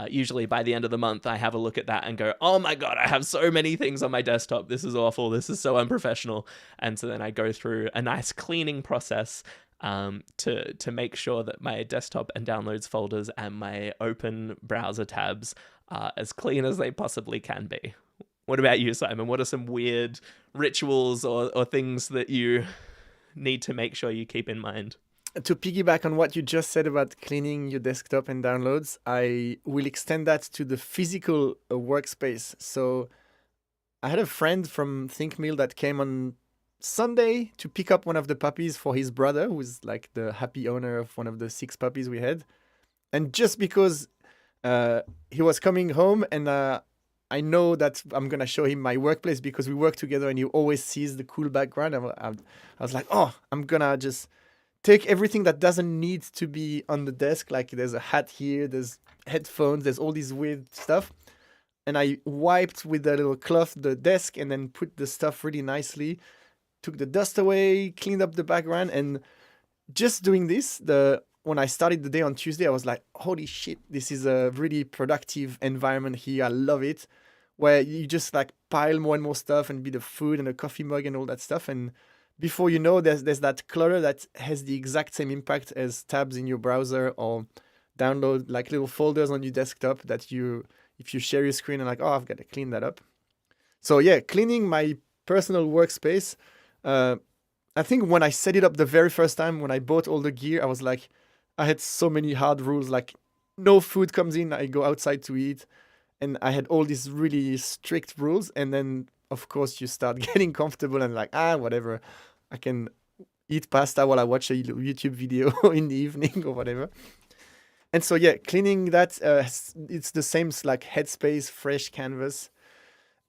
usually by the end of the month, I have a look at that and go, oh my God, I have so many things on my desktop. This is awful. This is so unprofessional. And so then I go through a nice cleaning process to make sure that my desktop and downloads folders and my open browser tabs are as clean as they possibly can be. What about you, Simon? What are some weird rituals or things that you need to make sure you keep in mind? To piggyback on what you just said about cleaning your desktop and downloads, I will extend that to the physical workspace. So I had a friend from ThinkMill that came on Sunday to pick up one of the puppies for his brother, who's like the happy owner of one of the 6 puppies we had. And just because he was coming home, and I know that I'm going to show him my workplace because we work together and he always sees the cool background. I was like, oh, I'm going to just take everything that doesn't need to be on the desk. Like there's a hat here, there's headphones, there's all this weird stuff. And I wiped with a little cloth the desk and then put the stuff really nicely. Took the dust away, cleaned up the background, and just doing this, when I started the day on Tuesday, I was like, holy shit, this is a really productive environment here. I love it. Where you just like pile more and more stuff and be the food and a coffee mug and all that stuff. And before you know, there's that clutter that has the exact same impact as tabs in your browser or download like little folders on your desktop that if you share your screen and like, oh, I've got to clean that up. So yeah, cleaning my personal workspace. I think when I set it up the very first time, when I bought all the gear, I was like, I had so many hard rules, like no food comes in, I go outside to eat. And I had all these really strict rules. And then, of course, you start getting comfortable and like, whatever. I can eat pasta while I watch a YouTube video in the evening or whatever. And so, yeah, cleaning that, it's the same like Headspace, fresh canvas.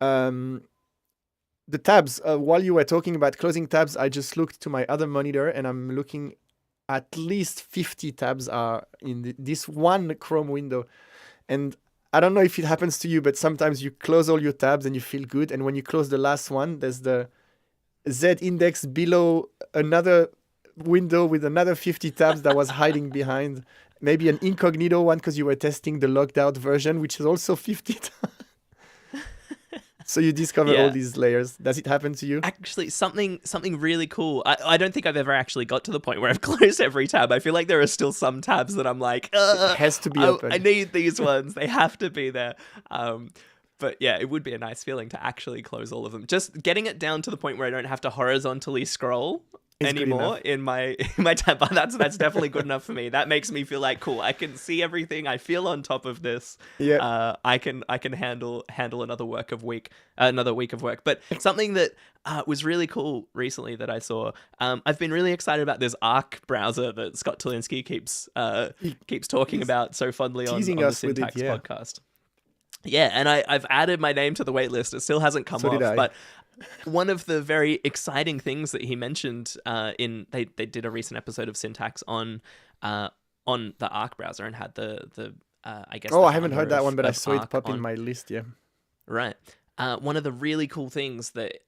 The tabs, while you were talking about closing tabs, I just looked to my other monitor and I'm looking at least 50 tabs are in this one Chrome window. And I don't know if it happens to you, but sometimes you close all your tabs and you feel good. And when you close the last one, there's the Z index below another window with another 50 tabs that was hiding behind. Maybe an incognito one because you were testing the locked out version, which is also 50 tabs. So you discover all these layers. Does it happen to you? Actually, something really cool. I don't think I've ever actually got to the point where I've closed every tab. I feel like there are still some tabs that I'm like, it has to be open. I need these ones. They have to be there. But yeah, it would be a nice feeling to actually close all of them. Just getting it down to the point where I don't have to horizontally scroll anymore in my tab bar. That's definitely good enough for me. That makes me feel like, cool, I can see everything. I feel on top of this. Yeah. I can handle another week of work. But something that was really cool recently that I saw. I've been really excited about this Arc browser that Scott Tolinsky keeps talking about so fondly on the Syntax podcast. Yeah, and I've added my name to the waitlist. It still hasn't come off, but one of the very exciting things that he mentioned they did a recent episode of Syntax on the Arc browser and had the I guess. I haven't heard that one, but I saw it pop in my list. Yeah, right. One of the really cool things that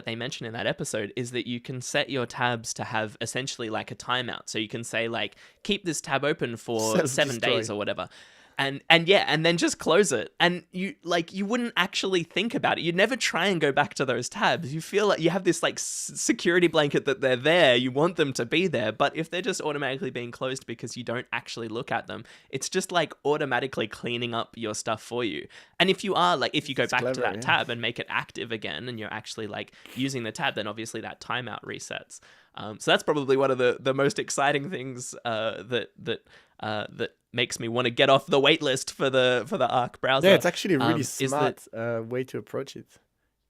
they mentioned in that episode is that you can set your tabs to have essentially like a timeout. So you can say like, keep this tab open for 7 days or whatever. And then just close it. And you wouldn't actually think about it. You'd never try and go back to those tabs. You feel like you have this like security blanket that they're there. You want them to be there. But if they're just automatically being closed because you don't actually look at them, it's just like automatically cleaning up your stuff for you. And if you are like, if you go back to that tab and make it active again and you're actually like using the tab, then obviously that timeout resets. So that's probably one of the most exciting things that makes me want to get off the waitlist for the Arc browser. Yeah, it's actually a really smart way to approach it.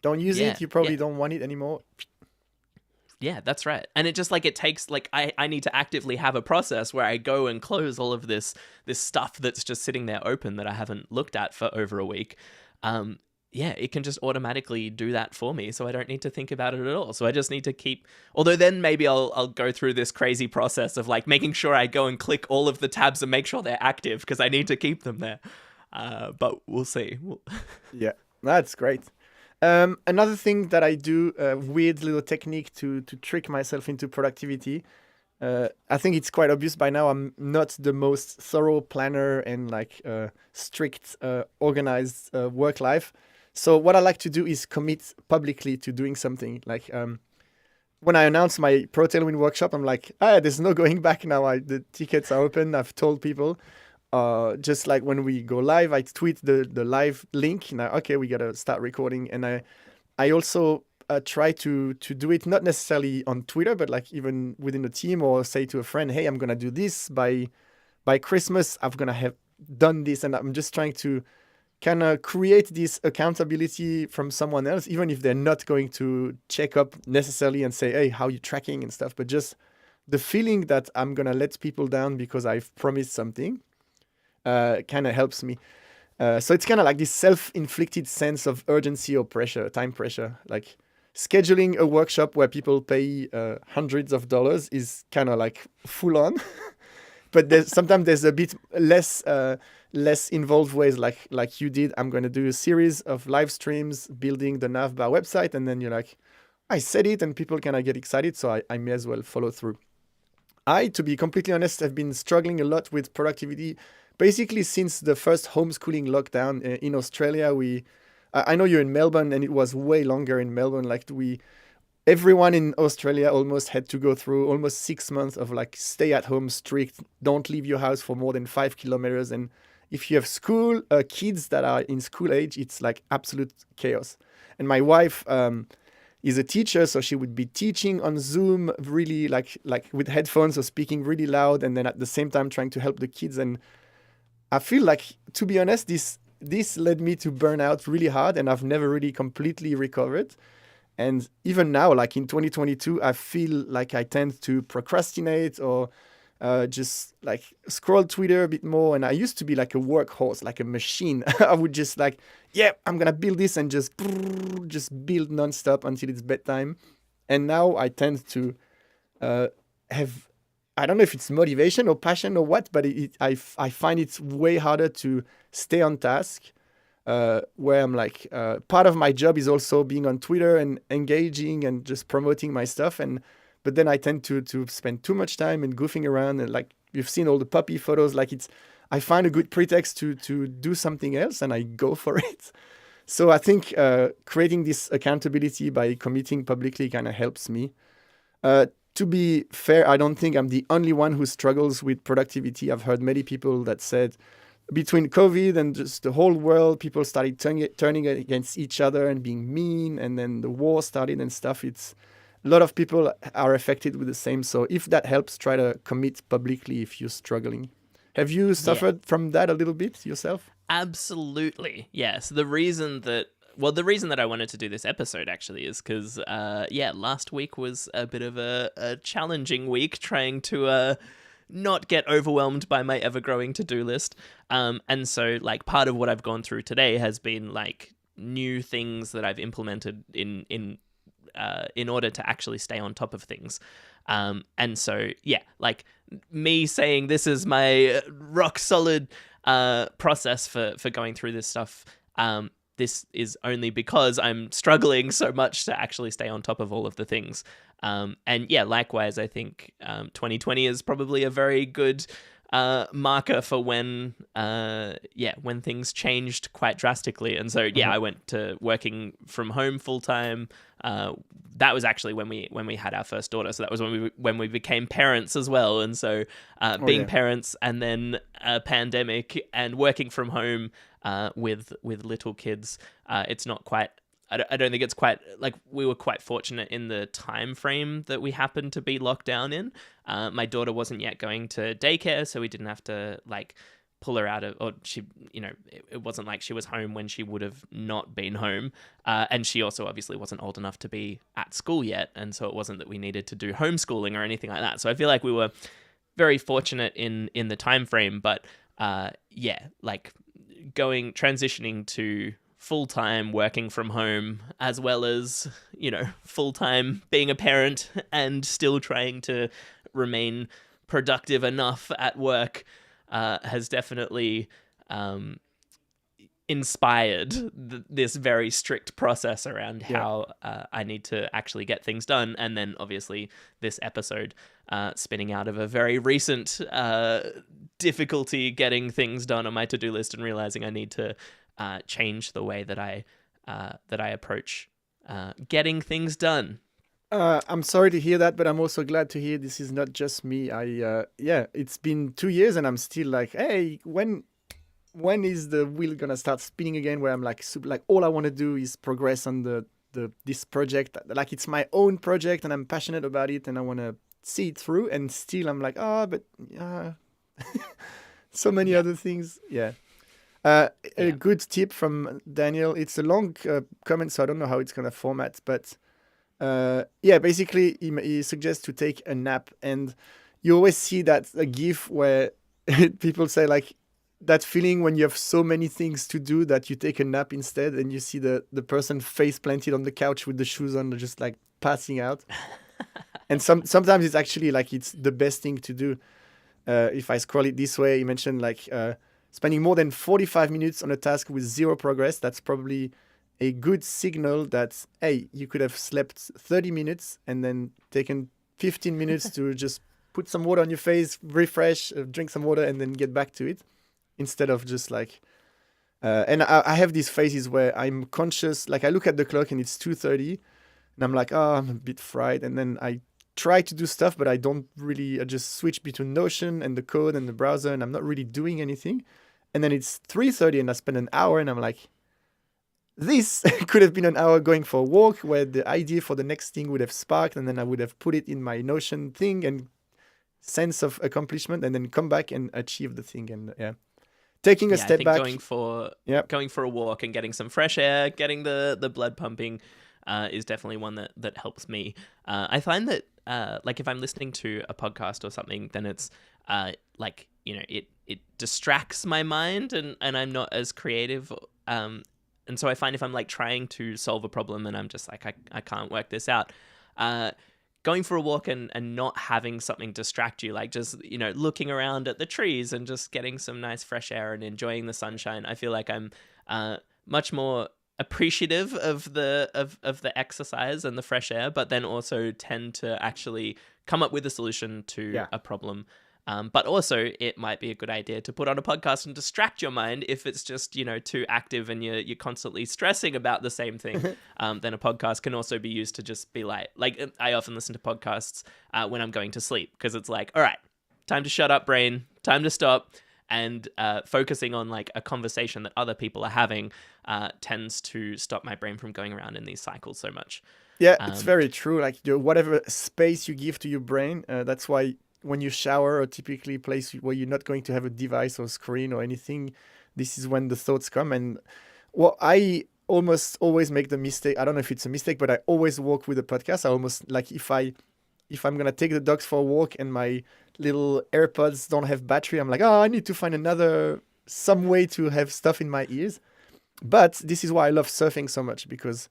Don't use it. You probably don't want it anymore. Yeah, that's right. And it just like it takes like I need to actively have a process where I go and close all of this stuff that's just sitting there open that I haven't looked at for over a week. Yeah, it can just automatically do that for me, so I don't need to think about it at all. So I just need to keep... Although then maybe I'll go through this crazy process of like making sure I go and click all of the tabs and make sure they're active because I need to keep them there. But we'll see. Yeah, that's great. Another thing that I do, a weird little technique to trick myself into productivity. I think it's quite obvious by now. I'm not the most thorough planner and like strict, organized work life. So what I like to do is commit publicly to doing something. Like when I announced my Pro Tailwind workshop, I'm like, there's no going back now. The tickets are open. I've told people. Just like when we go live, I tweet the live link. Now, okay, we got to start recording. And I also try to do it not necessarily on Twitter, but like even within the team, or say to a friend, hey, I'm going to do this by Christmas. I'm going to have done this. And I'm just trying to kind of create this accountability from someone else, even if they're not going to check up necessarily and say, hey, how you tracking and stuff, but just the feeling that I'm going to let people down because I've promised something kind of helps me. So it's kind of like this self-inflicted sense of urgency or pressure, time pressure. Like scheduling a workshop where people pay hundreds of dollars is kind of like full on. But sometimes there's a bit less involved ways like you did. I'm going to do a series of live streams building the Navbar website. And then you're like, I said it and people kind of get excited. So I may as well follow through. To be completely honest, have been struggling a lot with productivity. Basically, since the first homeschooling lockdown in Australia, I know you're in Melbourne and it was way longer in Melbourne. Like everyone in Australia almost had to go through almost 6 months of like stay at home strict, don't leave your house for more than 5 kilometers. And if you have kids that are in school age, it's like absolute chaos. And my wife is a teacher, so she would be teaching on Zoom really like with headphones or speaking really loud. And then at the same time trying to help the kids. And I feel like, to be honest, this led me to burn out really hard, and I've never really completely recovered. And even now, like in 2022, I feel like I tend to procrastinate or just like scroll Twitter a bit more. And I used to be like a workhorse, like a machine. I would just like, yeah, I'm gonna build this and just build nonstop until it's bedtime. And now I tend to have, I don't know if it's motivation or passion or what, but I find it's way harder to stay on task. Where I'm like, part of my job is also being on Twitter and engaging and just promoting my stuff. But then I tend to spend too much time and goofing around, and like you've seen all the puppy photos, like I find a good pretext to do something else and I go for it. So I think creating this accountability by committing publicly kind of helps me. To be fair, I don't think I'm the only one who struggles with productivity. I've heard many people that said between COVID and just the whole world, people started turning against each other and being mean, and then the war started and stuff. It's a lot of people are affected with the same. So if that helps, try to commit publicly if you're struggling. Have you suffered from that a little bit yourself? Absolutely. Yes. The reason that I wanted to do this episode actually is because, last week was a bit of a challenging week trying to not get overwhelmed by my ever-growing to-do list. And so, like, part of what I've gone through today has been, like, new things that I've implemented in order to actually stay on top of things. And so, yeah, like, me saying this is my rock-solid process for going through this stuff, this is only because I'm struggling so much to actually stay on top of all of the things. And yeah, likewise, I think 2020 is probably a very good marker for when things changed quite drastically. And so, I went to working from home full time. That was actually when we had our first daughter. So that was when we became parents as well. And so being parents and then a pandemic and working from home with little kids, it's not quite. I don't think it's quite like we were quite fortunate in the time frame that we happened to be locked down in. My daughter wasn't yet going to daycare, so we didn't have to like pull her out of, or she, it wasn't like she was home when she would have not been home. And she also obviously wasn't old enough to be at school yet. And so it wasn't that we needed to do homeschooling or anything like that. So I feel like we were very fortunate in the time frame, but transitioning to full-time working from home, as well as, full-time being a parent and still trying to remain productive enough at work, has definitely inspired this very strict process around how I need to actually get things done. And then obviously this episode spinning out of a very recent difficulty getting things done on my to-do list and realizing I need to change the way that I approach getting things done. I'm sorry to hear that, but I'm also glad to hear this is not just me. It's been 2 years and I'm still like, hey, when is the wheel gonna start spinning again? Where I'm like, all I want to do is progress on this project. Like it's my own project and I'm passionate about it and I want to see it through. And still I'm like, so many other things. Yeah. A good tip from Daniel. It's a long comment, so I don't know how it's gonna format, but basically he suggests to take a nap, and you always see that a GIF where people say like that feeling when you have so many things to do that you take a nap instead, and you see the person face planted on the couch with the shoes on, just like passing out. And sometimes it's actually like it's the best thing to do. If I scroll it this way, he mentioned like spending more than 45 minutes on a task with zero progress. That's probably a good signal that, hey, you could have slept 30 minutes and then taken 15 minutes to just put some water on your face, refresh, drink some water, and then get back to it, instead of just like... and I have these phases where I'm conscious, like I look at the clock and it's 2:30, and I'm like, I'm a bit fried, and then I try to do stuff, but I don't really... I just switch between Notion and the code and the browser, and I'm not really doing anything. And then it's 3:30 and I spend an hour and I'm like, this could have been an hour going for a walk where the idea for the next thing would have sparked, and then I would have put it in my Notion thing and sense of accomplishment, and then come back and achieve the thing. And taking a Yeah, I step think back. Yep. going for a walk and getting some fresh air, getting the blood pumping, is definitely one that helps me. I find that like if I'm listening to a podcast or something, then it's like it distracts my mind and I'm not as creative. And so I find if I'm like trying to solve a problem and I'm just like I can't work this out. Going for a walk and not having something distract you, like just looking around at the trees and just getting some nice fresh air and enjoying the sunshine, I feel like I'm much more appreciative of the exercise and the fresh air, but then also tend to actually come up with a solution to Yeah. a problem. But also, it might be a good idea to put on a podcast and distract your mind if it's just too active and you're constantly stressing about the same thing. Then a podcast can also be used to just be like I often listen to podcasts when I'm going to sleep because it's like, all right, time to shut up, brain, time to stop, and focusing on like a conversation that other people are having tends to stop my brain from going around in these cycles so much. Yeah, it's very true. Like whatever space you give to your brain, that's why when you shower or typically place where you're not going to have a device or screen or anything, this is when the thoughts come. And well, I almost always make the mistake. I don't know if it's a mistake, but I always walk with a podcast. I almost like if I'm gonna take the dogs for a walk and my little AirPods don't have battery, I'm like, oh, I need to find some way to have stuff in my ears. But this is why I love surfing so much, because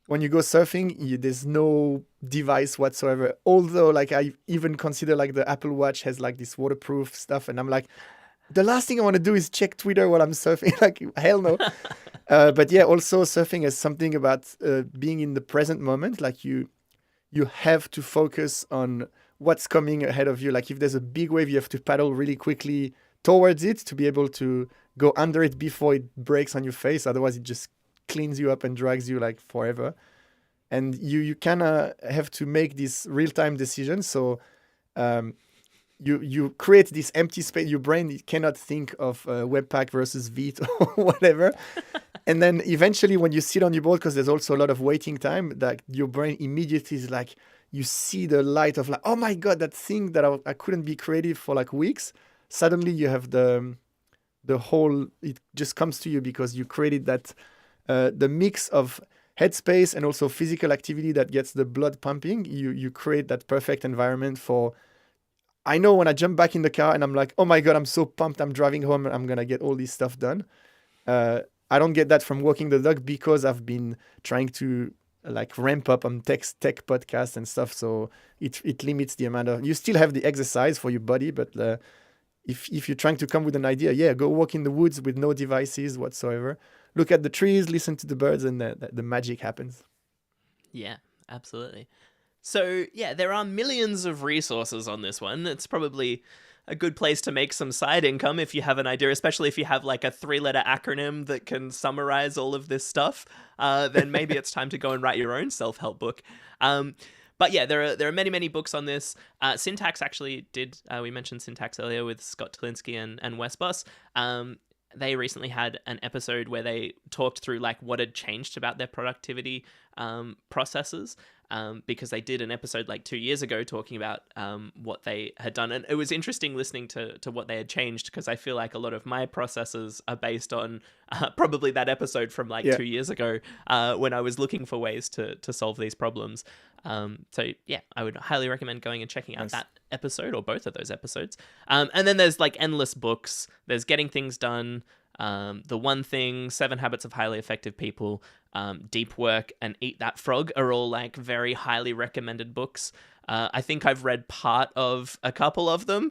when you go surfing, there's no device whatsoever. Although, like, I even consider like the Apple Watch has like this waterproof stuff, and I'm like, the last thing I want to do is check Twitter while I'm surfing. Like, hell no. But yeah, also surfing is something about being in the present moment. Like you have to focus on what's coming ahead of you. Like if there's a big wave, you have to paddle really quickly towards it to be able to go under it before it breaks on your face. Otherwise, it just cleans you up and drags you like forever. And you kind of have to make these real-time decisions. So you create this empty space. Your brain cannot think of Webpack versus Vite or whatever. And then eventually when you sit on your board, because there's also a lot of waiting time, that your brain immediately is like, you see the light of like, oh my God, that thing that I couldn't be creative for like weeks. Suddenly you have the whole, it just comes to you because you created that, the mix of headspace and also physical activity that gets the blood pumping. You create that perfect environment for, I know when I jump back in the car and I'm like, oh my God, I'm so pumped. I'm driving home and I'm going to get all this stuff done. I don't get that from walking the dog because I've been trying to like ramp up on tech podcasts and stuff. So it limits the amount of, you still have the exercise for your body, but if you're trying to come with an idea, go walk in the woods with no devices whatsoever. Look at the trees, listen to the birds, and the magic happens. Yeah, absolutely. So, yeah, there are millions of resources on this one. It's probably a good place to make some side income if you have an idea, especially if you have like a 3-letter acronym that can summarize all of this stuff. Then maybe it's time to go and write your own self-help book. But yeah, there are many books on this. Syntax actually did. We mentioned Syntax earlier with Scott Tolinsky and Wes Bos. They recently had an episode where they talked through like what had changed about their productivity processes. Because they did an episode like 2 years ago talking about what they had done. And it was interesting listening to what they had changed, because I feel like a lot of my processes are based on probably that episode from like 2 years ago when I was looking for ways to solve these problems. So yeah, I would highly recommend going and checking out that episode or both of those episodes. And then there's like endless books. There's Getting Things Done, The One Thing, 7 Habits of Highly Effective People, Deep Work, and Eat That Frog are all like very highly recommended books. I think I've read part of a couple of them.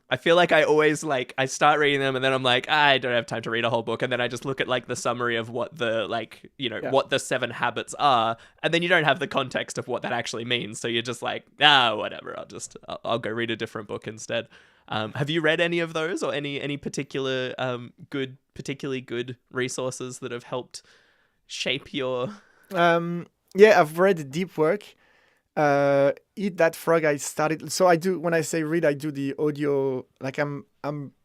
I feel like I always like, I start reading them and then I'm like, I don't have time to read a whole book. And then I just look at like the summary of what the like, what the 7 habits are. And then you don't have the context of what that actually means. So you're just like, whatever. I'll go read a different book instead. Have you read any of those or any particular particularly good resources that have helped shape your? Yeah, I've read Deep Work. Eat That Frog, I started. So I do, when I say read, I do the audio. Like I'm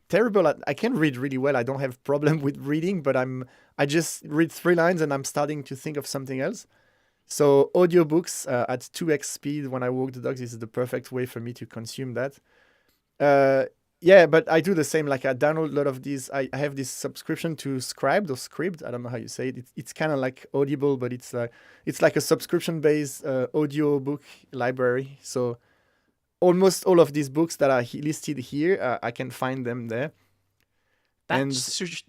terrible at, I can read really well. I don't have problem with reading, but I just read 3 lines and I'm starting to think of something else. So audiobooks at 2x speed when I walk the dogs is the perfect way for me to consume that. yeah, but I do the same. Like I download a lot of these. I have this subscription to Scribd or Scribd. I don't know how you say it. It's kind of like Audible, but it's like a subscription based audio book library. So almost all of these books that are listed here, I can find them there. And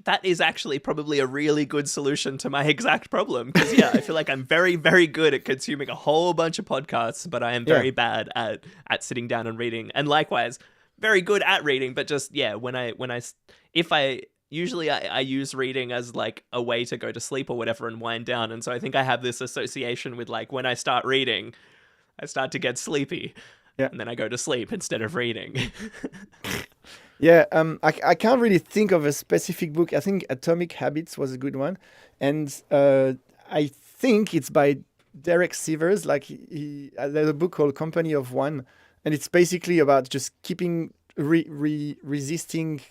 That is actually probably a really good solution to my exact problem. Because, yeah, I feel like I'm very, very good at consuming a whole bunch of podcasts, but I am very bad at sitting down and reading. And likewise, very good at reading, but just, yeah, usually I use reading as like a way to go to sleep or whatever and wind down. And so I think I have this association with like when I start reading, I start to get sleepy. Yeah. And then I go to sleep instead of reading. Yeah, I can't really think of a specific book. I think Atomic Habits was a good one, and I think it's by Derek Sivers. Like there's a book called Company of One, and it's basically about just keeping resisting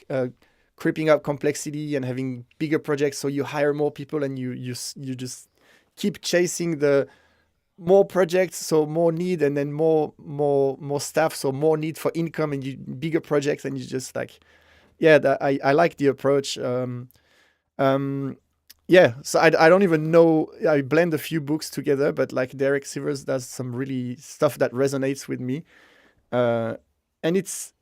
creeping up complexity and having bigger projects. So you hire more people, and you just keep chasing the more projects, so more need, and then more staff, so more need for income, and you bigger projects, and you just like, yeah, I like the approach. Yeah, so I don't even know. I blend a few books together, but like Derek Sivers does some really stuff that resonates with me. And it's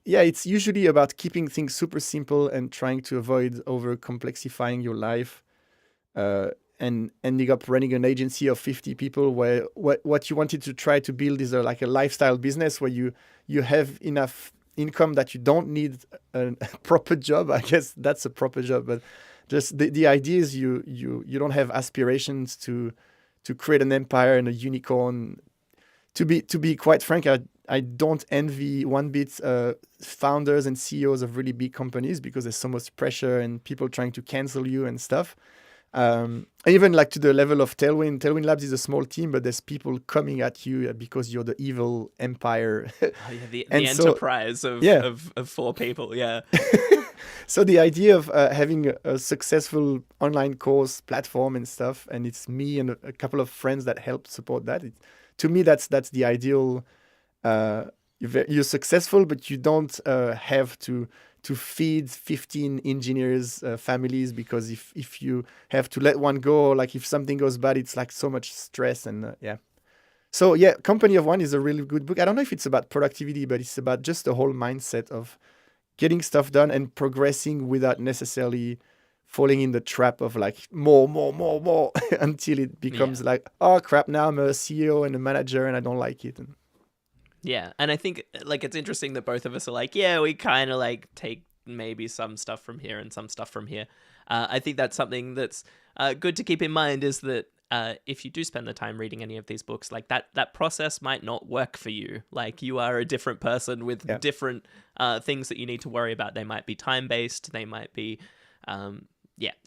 usually about keeping things super simple and trying to avoid over complexifying your life. And ending up running an agency of 50 people where what you wanted to try to build is like a lifestyle business where you have enough income that you don't need a proper job. I guess that's a proper job, but just the idea is you don't have aspirations to create an empire and a unicorn. To be quite frank, I don't envy one bit founders and CEOs of really big companies because there's so much pressure and people trying to cancel you and stuff. Even like to the level of Tailwind. Tailwind Labs is a small team, but there's people coming at you because you're the evil empire. The enterprise of 4 people, yeah. So the idea of having a successful online course platform and stuff, and it's me and a couple of friends that help support that. To me, that's the ideal. You're successful, but you don't have to feed 15 engineers families, because if you have to let one go, like if something goes bad, it's like so much stress. And so yeah, Company of One is a really good book. I don't know if it's about productivity, but it's about just the whole mindset of getting stuff done and progressing without necessarily falling in the trap of like more until it becomes like, oh crap, now I'm a CEO and a manager and I don't like it. Yeah, and I think like it's interesting that both of us are like, yeah, we kind of like take maybe some stuff from here and some stuff from here. I think that's something that's good to keep in mind, is that if you do spend the time reading any of these books, like that process might not work for you. Like you are a different person with different things that you need to worry about. They might be time-based. They might be,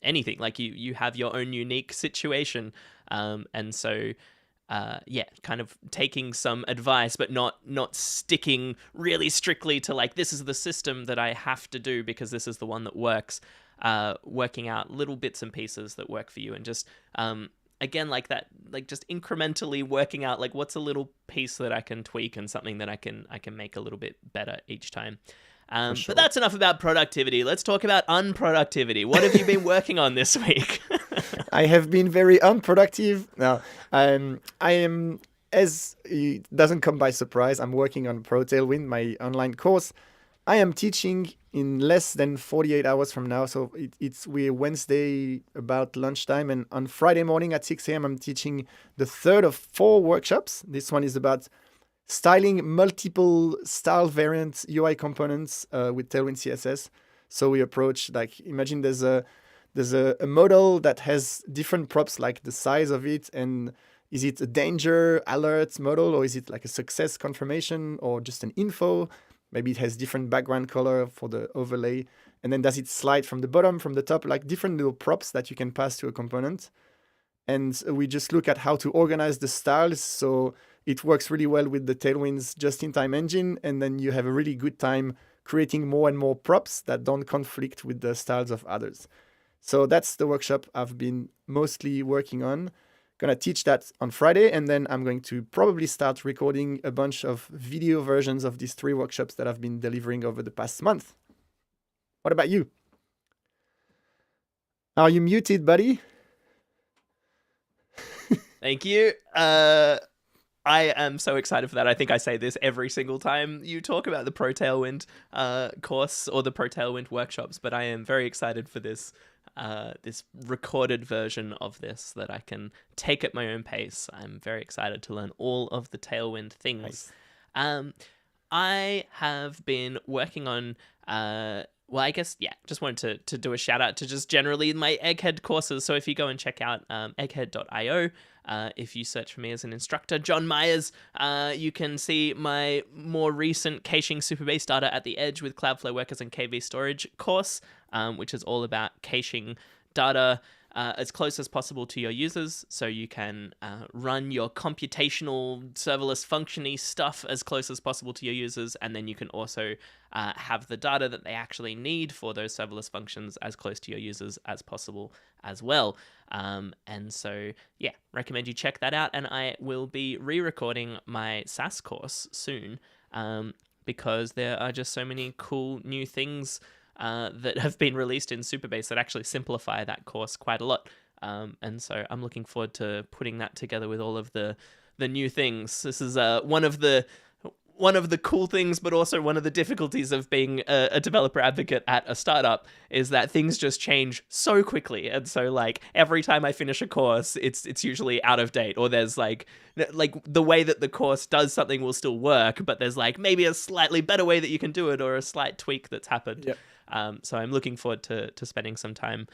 anything. Like you have your own unique situation. And so... kind of taking some advice, but not sticking really strictly to like, this is the system that I have to do because this is the one that works. Working out little bits and pieces that work for you, and just again, like that, like just incrementally working out like what's a little piece that I can tweak and something that I can make a little bit better each time. Sure. But that's enough about productivity. Let's talk about unproductivity. What have you been working on this week? I have been very unproductive. Now, I am, as it doesn't come by surprise, I'm working on Pro Tailwind, my online course. I am teaching in less than 48 hours from now. So we're Wednesday about lunchtime, and on Friday morning at 6 a.m. I'm teaching the third of 4 workshops. This one is about styling multiple style variant UI components with Tailwind CSS. So we approach, like, imagine there's a model that has different props, like the size of it, and is it a danger alert model, or is it like a success confirmation, or just an info? Maybe it has different background color for the overlay. And then does it slide from the bottom, from the top, like different little props that you can pass to a component. And we just look at how to organize the styles so it works really well with the Tailwind's just-in-time engine. And then you have a really good time creating more and more props that don't conflict with the styles of others. So that's the workshop I've been mostly working on. Gonna teach that on Friday, and then I'm going to probably start recording a bunch of video versions of these 3 workshops that I've been delivering over the past month. What about you? Are you muted, buddy? Thank you. I am so excited for that. I think I say this every single time you talk about the Pro Tailwind course or the Pro Tailwind workshops, but I am very excited for this this recorded version of this that I can take at my own pace. I'm very excited to learn all of the Tailwind things. Nice. I have been working on well, I guess, yeah, just wanted to do a shout out to just generally my Egghead courses. So if you go and check out egghead.io, if you search for me as an instructor, John Myers, you can see my more recent caching Supabase data at the edge with Cloudflare Workers and KV Storage course, which is all about caching data as close as possible to your users, so you can run your computational serverless functiony stuff as close as possible to your users, and then you can also have the data that they actually need for those serverless functions as close to your users as possible as well. And so, yeah, recommend you check that out, and I will be re-recording my SAS course soon, because there are just so many cool new things that have been released in Supabase that actually simplify that course quite a lot. And so I'm looking forward to putting that together with all of the new things. This is one of the cool things, but also one of the difficulties of being a developer advocate at a startup is that things just change so quickly. And so like every time I finish a course, it's usually out of date, or there's like the way that the course does something will still work, but there's like maybe a slightly better way that you can do it, or a slight tweak that's happened. Yep. So I'm looking forward to spending some time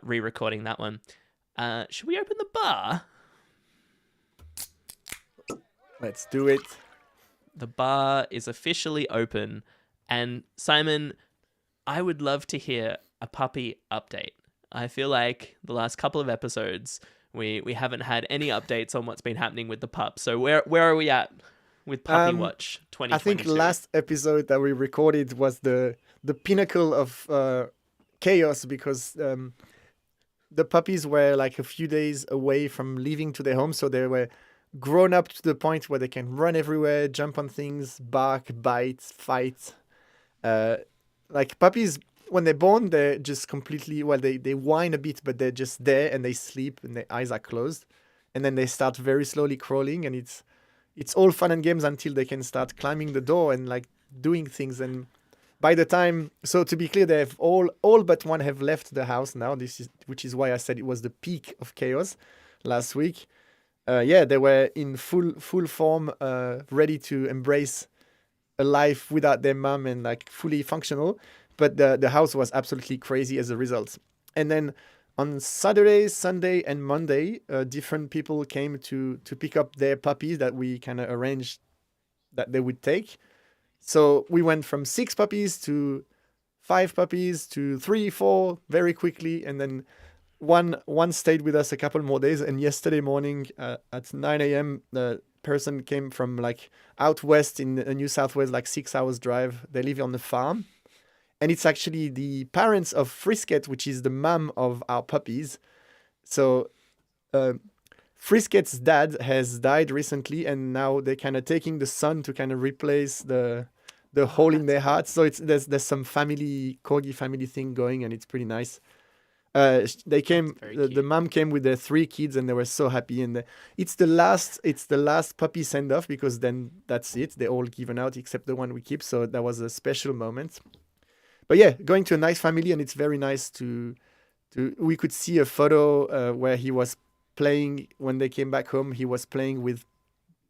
re-recording that one. Should we open the bar? Let's do it. The bar is officially open. And Simon, I would love to hear a puppy update. I feel like the last couple of episodes, we haven't had any updates on what's been happening with the pup. So where are we at with Puppy Watch 2022? I think last episode that we recorded was the pinnacle of chaos, because the puppies were like a few days away from leaving to their home, so they were grown up to the point where they can run everywhere, jump on things, bark, bite, fight. Like puppies, when they're born, they're just completely, well, they whine a bit, but they're just there and they sleep and their eyes are closed. And then they start very slowly crawling, and it's all fun and games until they can start climbing the door and like doing things. And by the time, so to be clear, they have all but one have left the house now. Which is why I said it was the peak of chaos last week. Yeah, they were in full form, ready to embrace a life without their mom and like fully functional. But the house was absolutely crazy as a result. And then on Saturday, Sunday, and Monday, different people came to pick up their puppies that we kind of arranged that they would take. So we went from 6 puppies to 5 puppies to 3, 4 very quickly, and then one stayed with us a couple more days. And yesterday morning at 9 a.m., the person came from like out west in New South Wales, like 6 hours drive. They live on the farm, and it's actually the parents of Frisket, which is the mom of our puppies. So Frisket's dad has died recently, and now they're kind of taking the son to kind of replace the hole in their heart. So there's some corgi family thing going, and it's pretty nice. They came. The mom came with their 3 kids, and they were so happy. And it's the last puppy send off, because then that's it. They're all given out except the one we keep. So that was a special moment. But yeah, going to a nice family, and it's very nice to. We could see a photo where he was playing when they came back home. He was playing with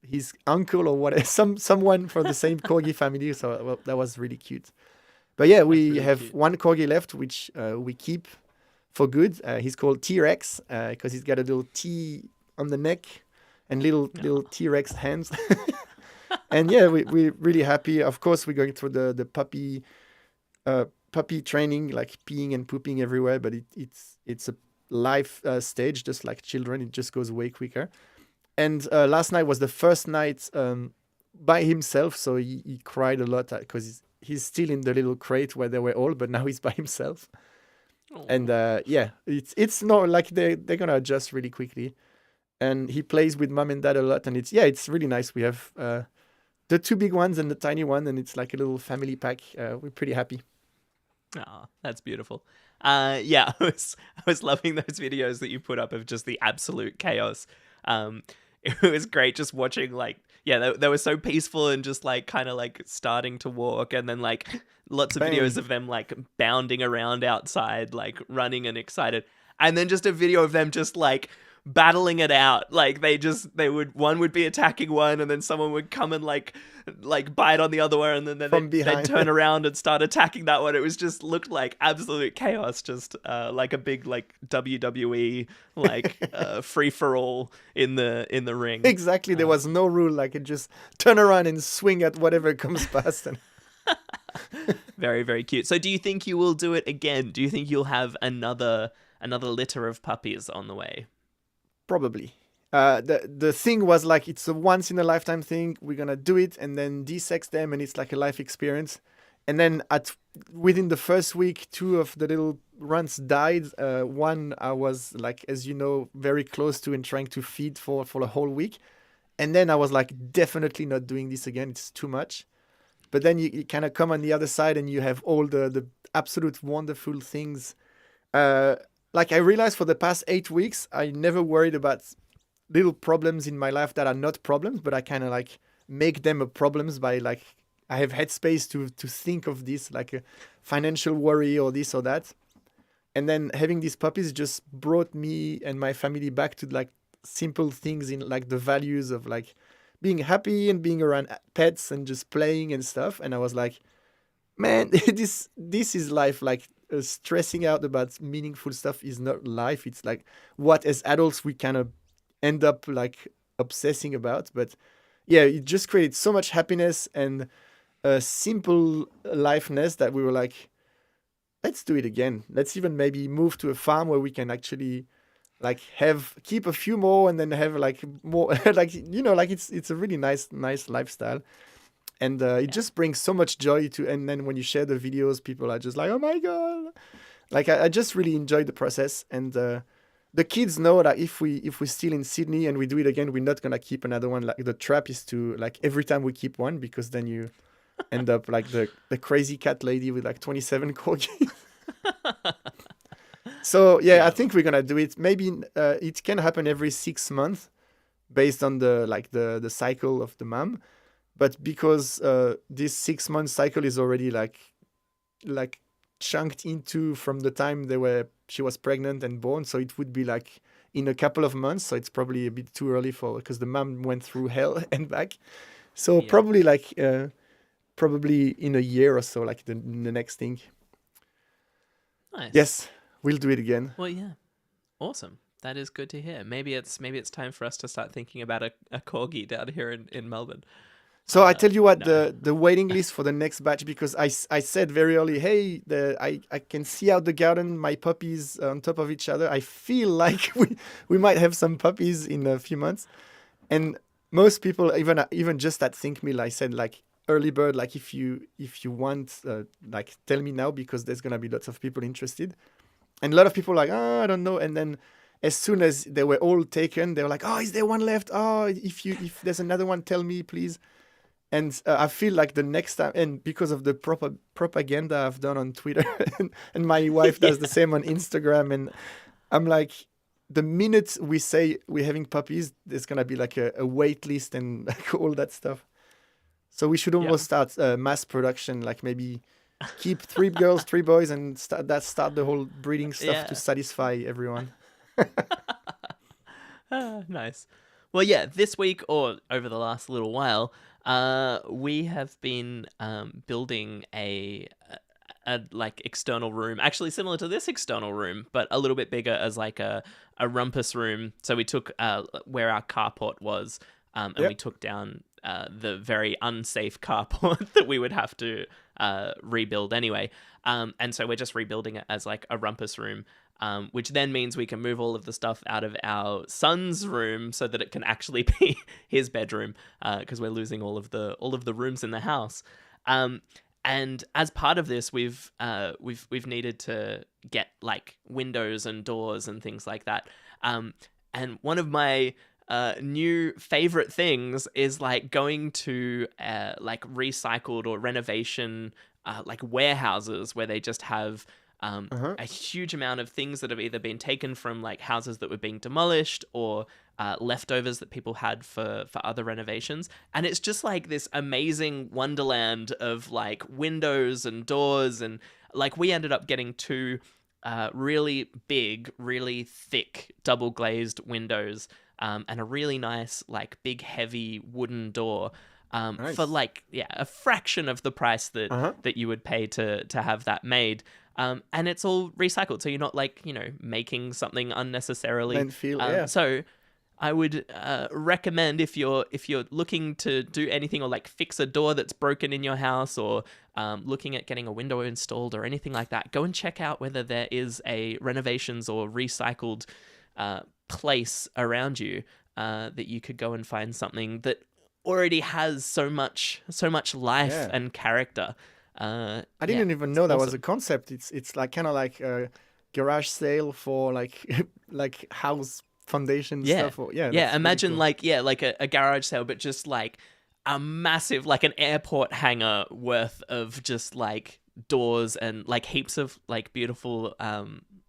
his uncle or whatever, someone from the same corgi family. So that was really cute. But yeah, we have one corgi left, which we keep for good. He's called T-Rex because he's got a little T on the neck and little T-Rex hands. And yeah, we're really happy. Of course, we're going through the puppy training, like peeing and pooping everywhere, but it's a life stage, just like children. It just goes way quicker. And last night was the first night by himself, so he cried a lot because he's still in the little crate where they were all, but now he's by himself. Oh. And yeah, it's not like they're gonna adjust really quickly. And he plays with mom and dad a lot, and it's really nice. We have the 2 big ones and the tiny one, and it's like a little family pack. We're pretty happy. Oh, that's beautiful. Yeah, I was loving those videos that you put up of just the absolute chaos. Um, it was great just watching like yeah, they were so peaceful and just like kind of like starting to walk, and then like lots of videos Bang. of them like bounding around outside, like running and excited, and then just a video of them just like battling it out. Like they would one would be attacking one, and then someone would come and like bite on the other one, and then From they'd behind. turn around and start attacking that one. It was just looked like absolute chaos, just like a big like WWE like free for all in the ring. Exactly. There was no rule. Like it just turn around and swing at whatever comes past. And Very, very cute. So do you think you will do it again? Do you think you'll have another litter of puppies on the way? probably. The thing was like it's a once in a lifetime thing. We're gonna do it and then de-sex them, and it's like a life experience. And then within the first week, two of the little runs died. One I was like, as you know, very close to and trying to feed for a whole week. And then I was like, definitely not doing this again. It's too much. But then you kind of come on the other side and you have all the absolute wonderful things. Like I realized for the past 8 weeks, I never worried about little problems in my life that are not problems, but I kind of like make them a problems by like I have headspace to think of this like a financial worry or this or that. And then having these puppies just brought me and my family back to like simple things in like the values of like being happy and being around pets and just playing and stuff. And I was like, man, this is life. Like stressing out about meaningful stuff is not life. It's like what as adults we kind of end up like obsessing about. But yeah, it just created so much happiness and a simple lifeness that we were like, let's do it again. Let's even maybe move to a farm where we can actually like have keep a few more and then have like more like like it's a really nice lifestyle. And it just brings so much joy to. And then when you share the videos, people are just like, oh my god. Like I just really enjoyed the process. And the kids know that if we're still in Sydney and we do it again, we're not gonna keep another one. Like the trap is to like every time we keep one, because then you end up like the crazy cat lady with like 27 corgis. So yeah, I think we're gonna do it. Maybe it can happen every 6 months based on the cycle of the mom. But because this 6 month cycle is already like chunked into from the time she was pregnant and born, so it would be like in a couple of months. So it's probably a bit too early because the mom went through hell and back. So Yeah. probably in a year or so, like the next thing. Nice. Yes, we'll do it again. Well, yeah. Awesome. That is good to hear. Maybe it's time for us to start thinking about a corgi down here in Melbourne. So I tell you what, no. the waiting list for the next batch, because I said very early, hey, I can see out the garden, my puppies on top of each other. I feel like we might have some puppies in a few months. And most people, even just at Think Mill, I said like early bird, like if you want, like tell me now, because there's gonna be lots of people interested. And a lot of people are like, oh, I don't know. And then as soon as they were all taken, they were like, oh, is there one left? Oh, if there's another one, tell me, please. And I feel like the next time, and because of the propaganda I've done on Twitter, and my wife does the same on Instagram, and I'm like, the minute we say we're having puppies, there's gonna be like a wait list and like all that stuff. So we should almost start mass production, like maybe keep 3 girls, 3 boys, and start the whole breeding stuff to satisfy everyone. Nice. Well, yeah, this week or over the last little while, we have been building a like external room, actually similar to this external room, but a little bit bigger, as like a rumpus room. So we took where our carport was, and we took down the very unsafe carport that we would have to rebuild anyway. And so we're just rebuilding it as like a rumpus room. Which then means we can move all of the stuff out of our son's room so that it can actually be his bedroom, because we're losing all of the rooms in the house. And as part of this, we've needed to get like windows and doors and things like that. And one of my new favorite things is like going to like recycled or renovation like warehouses where they just have a huge amount of things that have either been taken from like houses that were being demolished or leftovers that people had for other renovations. And it's just like this amazing wonderland of like windows and doors. And like we ended up getting two really big, really thick double glazed windows and a really nice, like big, heavy wooden door. Nice. For like a fraction of the price that you would pay to have that made. And it's all recycled, so you're not like making something unnecessarily. Landfill, So I would recommend if you're looking to do anything or like fix a door that's broken in your house or looking at getting a window installed or anything like that, go and check out whether there is a renovations or recycled place around you that you could go and find something that already has so much life and character. I didn't even know that was a concept. It's like kind of like a garage sale for like like house foundation stuff. Imagine cool. like a garage sale, but just like a massive, like an airport hangar worth of just like doors and like heaps of like beautiful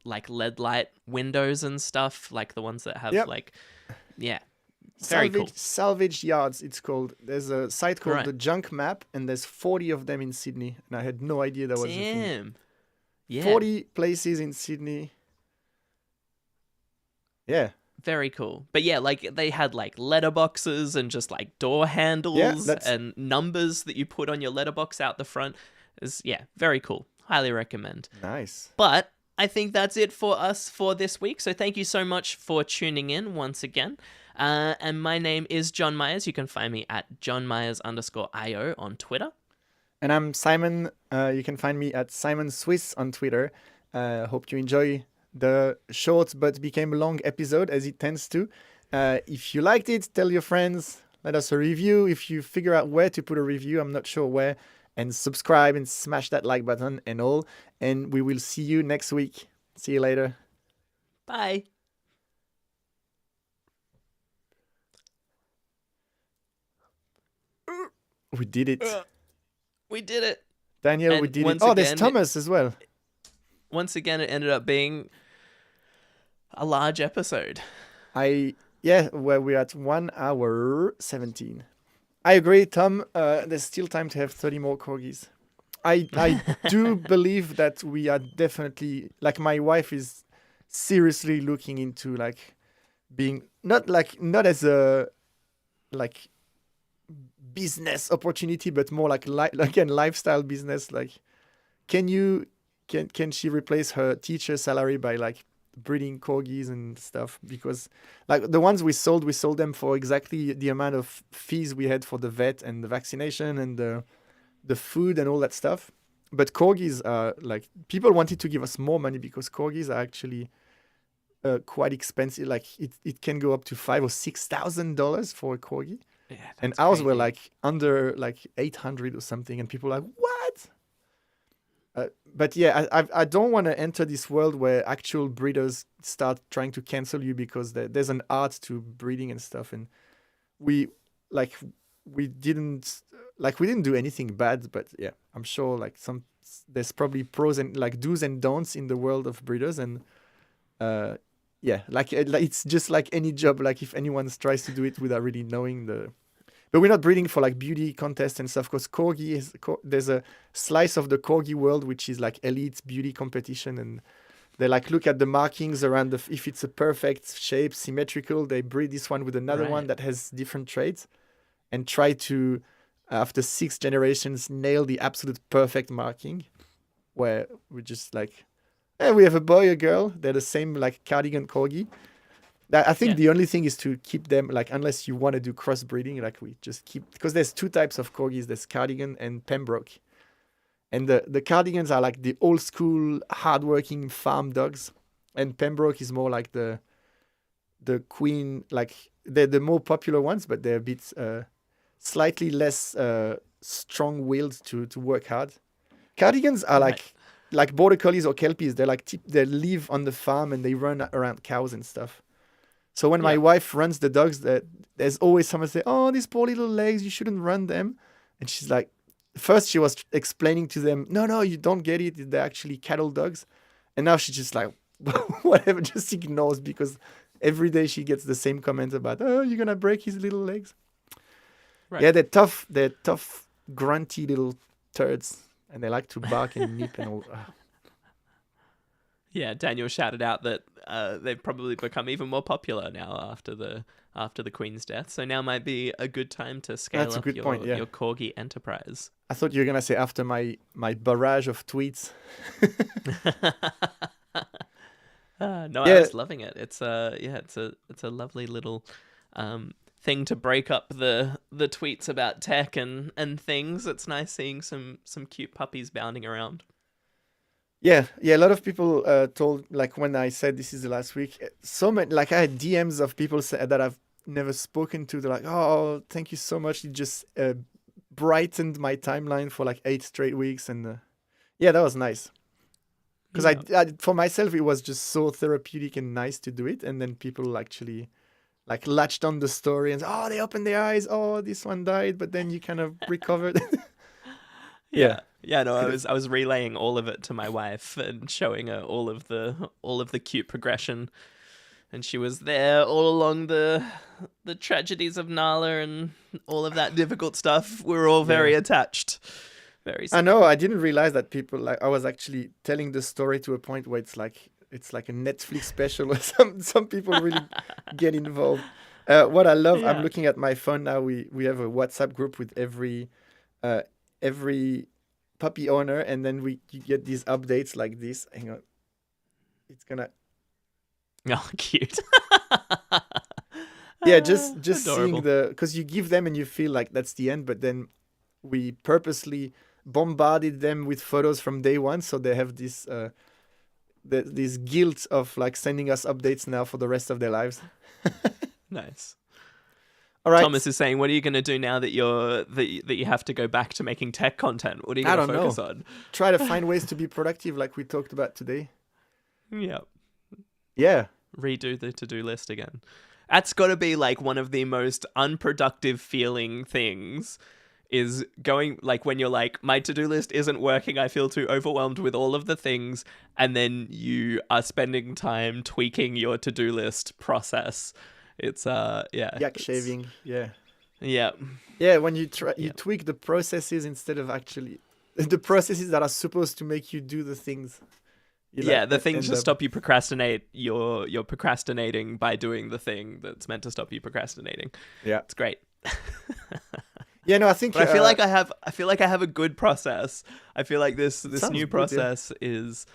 like LED light windows and stuff, like the ones that have like very cool. Salvage yards, it's called. There's a site called the Junk Map, and there's 40 of them in Sydney, and I had no idea that was a thing. Yeah. 40 places in Sydney. Yeah. Very cool. But yeah, like they had like letterboxes and just like door handles and numbers that you put on your letterbox out the front. Is very cool. Highly recommend. Nice. But I think that's it for us for this week. So thank you so much for tuning in once again. And my name is John Myers. You can find me at johnmyers_io on Twitter. And I'm Simon. You can find me at Simon Swiss on Twitter. Hope you enjoy the short but became long episode as it tends to. If you liked it, tell your friends. Let us a review. If you figure out where to put a review, I'm not sure where. And subscribe and smash that like button and all. And we will see you next week. See you later. Bye. We did it. We did it. Daniel, And we did it. once Oh, there's again, Thomas as well. Once again, it ended up being a large episode. Where we're at 1 hour 17. I agree, Tom. There's still time to have 30 more corgis. I do believe that we are definitely, like, my wife is seriously looking into like being not as a like business opportunity, but more like again lifestyle business. Like, can she replace her teacher salary by like breeding corgis and stuff? Because like the ones we sold them for exactly the amount of fees we had for the vet and the vaccination and the food and all that stuff. But corgis are like, people wanted to give us more money because corgis are actually quite expensive. Like it can go up to $5,000 or $6,000 for a corgi. Yeah, and ours were like under like 800 or something, and people are like, what? But yeah, I don't want to enter this world where actual breeders start trying to cancel you because there's an art to breeding and stuff, and we didn't do anything bad, but yeah, I'm sure like there's probably pros and like do's and don'ts in the world of breeders, and it's just like any job. Like if anyone tries to do it without really knowing but we're not breeding for like beauty contests and stuff, because there's a slice of the corgi world which is like elite beauty competition, and they like look at the markings around if it's a perfect shape, symmetrical, they breed this one with another one that has different traits and try to, after 6 generations, nail the absolute perfect marking, where we're just like, we have a boy, a girl, they're the same like cardigan corgi. I think the only thing is to keep them, like, unless you want to do crossbreeding, like we just keep, because there's 2 types of corgis, there's cardigan and Pembroke. And the cardigans are like the old school, hardworking farm dogs. And Pembroke is more like the queen, like they're the more popular ones, but they're a bit slightly less strong-willed to work hard. Cardigans are like border collies or kelpies. They're like they live on the farm and they run around cows and stuff. So when my Yeah. wife runs the dogs, there's always someone say, "Oh, these poor little legs, you shouldn't run them." And she's like, first she was explaining to them, "No, no, you don't get it. They're actually cattle dogs." And now she's just like, whatever, just ignores because every day she gets the same comment about, "Oh, you're gonna break his little legs." Right. Yeah, they're tough, grunty little turds, and they like to bark and nip and all. Yeah, Daniel shouted out that they've probably become even more popular now after the Queen's death. So now might be a good time to scale That's a up good your point, yeah. your corgi enterprise. I thought you were gonna say after my barrage of tweets. No, I Yeah, was loving it. It's it's a lovely little thing to break up the tweets about tech and things. It's nice seeing some cute puppies bounding around. yeah. A lot of people told, like, when I said this is the last week, so many, like, I had DMs of people that I've never spoken to. They're like, "Oh, thank you so much. It just brightened my timeline for like 8 straight weeks," and yeah, that was nice. Because Yeah. for myself, it was just so therapeutic and nice to do it, and then people actually like latched on the story and oh, they opened their eyes. Oh, this one died, but then you kind of recovered. Yeah, Yeah, no, could have. I was relaying all of it to my wife and showing her all of the cute progression, and she was there all along the tragedies of Nala and all of that difficult stuff. We were all very Yeah. attached, very I know. I sympathetic. didn't realize that people like I was actually telling the story to a point where it's like a Netflix special, where some people really get involved. What I love, I'm Yeah. looking at my phone now. We have a WhatsApp group with uh, every puppy owner, and then you get these updates like this. Hang on, it's gonna. Oh, cute. Yeah, just seeing Adorable. because you give them and you feel like that's the end, but then we purposely bombarded them with photos from day one, so they have this guilt of like sending us updates now for the rest of their lives. Nice. All right, Thomas is saying, "What are you going to do now that that you have to go back to making tech content? What are you I going to don't focus know. on?" Try to find ways to be productive, like we talked about today. Yeah. Yeah, Redo the to-do list again. That's got to be like one of the most unproductive feeling things is going like when you're like my to-do list isn't working, I feel too overwhelmed with all of the things, and then you are spending time tweaking your to-do list process. It's yak shaving. Yeah, yeah. yeah. When you try, you Yeah. tweak the processes instead of actually the processes that are supposed to make you do the things. You Yeah, like the things end to up. stop you procrastinate, you're procrastinating by doing the thing that's meant to stop you procrastinating. Yeah, It's great. yeah. No, I think. But I feel like I have a good process. I feel like this Sounds new good. Yeah. process is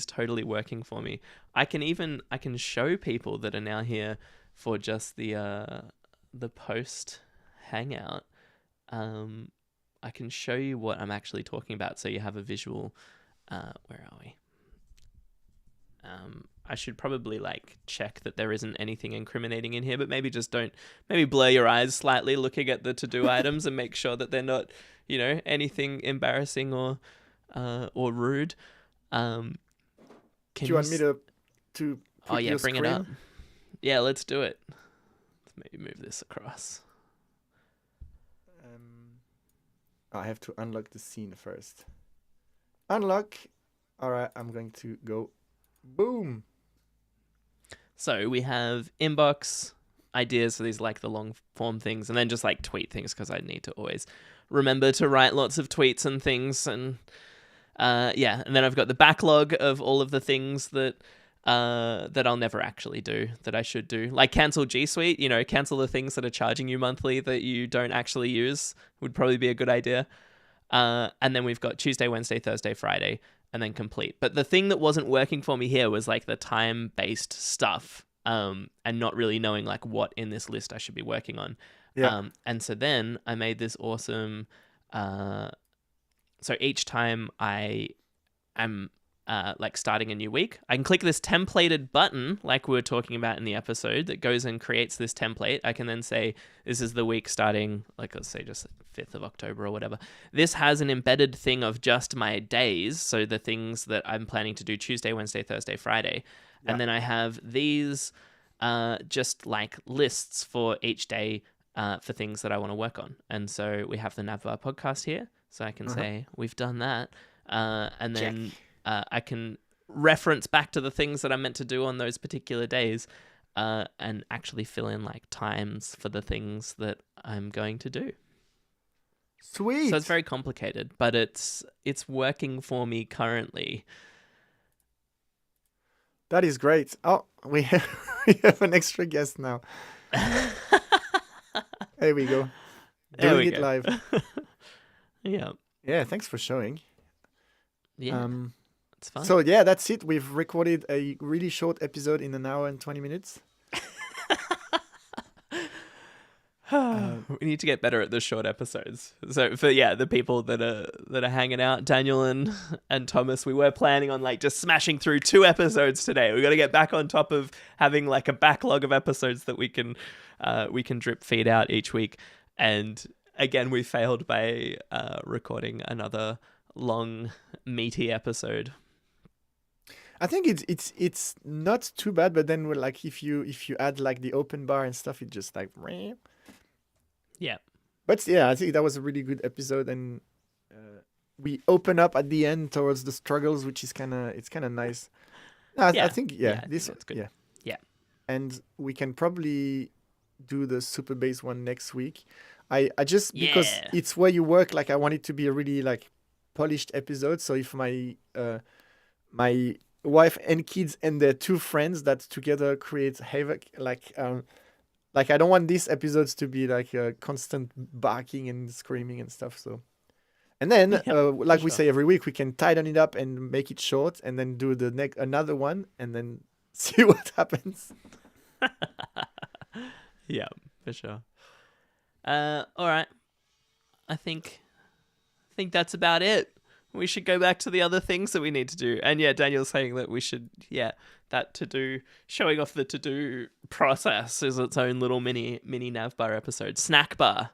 totally working for me. I can show people that are now here for just the post hangout. I can show you what I'm actually talking about so you have a visual. Where are we? I should probably like check that there isn't anything incriminating in here, but maybe just don't. Maybe blur your eyes slightly looking at the to-do items and make sure that they're not, anything embarrassing or rude. Can Do you want me to Oh put yeah, your bring it screen? up. Yeah, let's do it. Let's maybe move this across. I have to unlock the scene first. Unlock. All right, I'm going to go. Boom. So we have inbox ideas, so these like the long form things, and then just like tweet things because I need to always remember to write lots of tweets and things, and and then I've got the backlog of all of the things that I'll never actually do that I should do, like cancel G Suite. Cancel the things that are charging you monthly that you don't actually use would probably be a good idea. And then we've got Tuesday, Wednesday, Thursday, Friday, and then complete. But the thing that wasn't working for me here was like the time-based stuff, and not really knowing like what in this list I should be working on. Yeah. And so then I made this awesome. So each time I am like starting a new week, I can click this templated button like we were talking about in the episode that goes and creates this template. I can then say, this is the week starting, like let's say just 5th of October or whatever. This has an embedded thing of just my days. So the things that I'm planning to do Tuesday, Wednesday, Thursday, Friday. Yeah. And then I have these just like lists for each day for things that I want to work on. And so we have the Navbar podcast here, so I can say we've done that, and then I can reference back to the things that I'm meant to do on those particular days, and actually fill in like times for the things that I'm going to do. Sweet. So it's very complicated, but it's working for me currently. That is great. Oh, we have an extra guest now. There we go. There Doing we it go. live. Yeah. Yeah, thanks for showing. Yeah. It's fun. So yeah, that's it. We've recorded a really short episode in 1 hour and 20 minutes. We need to get better at the short episodes. So for the people that are hanging out, Daniel and Thomas, we were planning on like just smashing through 2 episodes today. We got to get back on top of having like a backlog of episodes that we can drip feed out each week. And again, we failed by recording another long, meaty episode. I think it's not too bad, but then we're like if you add like the open bar and stuff, it just like. Yeah. But yeah, I think that was a really good episode, and we open up at the end towards the struggles, which is kind of nice. No, I think that's good. Yeah. And we can probably do the super bass one next week. I just because it's where you work, like I want it to be a really like polished episode. So if my my wife and kids and their 2 friends that together create havoc, like I don't want these episodes to be like a constant barking and screaming and stuff. So, and then we say every week, we can tighten it up and make it short, and then do the another one, and then see what happens. Yeah, for sure. All right. I think that's about it. We should go back to the other things that we need to do. And yeah, Daniel's saying that we should, that to-do, showing off the to-do process is its own little mini Navbar episode. Snack bar.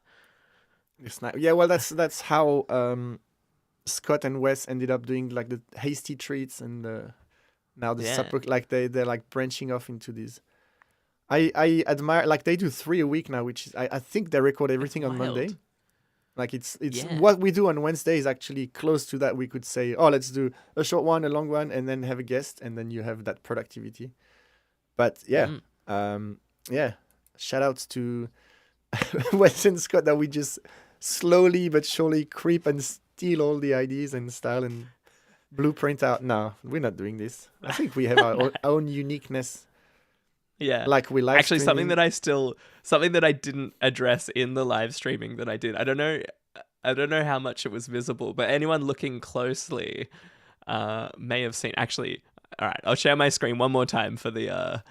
Yeah, well, that's how Scott and Wes ended up doing like the hasty treats and now the supper, like they're like branching off into these. I admire, like they do 3 a week now, which is, I think they record everything on Monday. Like it's what we do on Wednesday is actually close to that. We could say, oh, let's do a short one, a long one, and then have a guest, and then you have that productivity. But shout outs to Wes and Scott that we just slowly but surely creep and steal all the ideas and style and blueprint out. No, we're not doing this. I think we have our own uniqueness. Yeah, like we live actually streaming. something that I didn't address in the live streaming that I did. I don't know how much it was visible, but anyone looking closely may have seen. Actually, all right, I'll share my screen one more time for the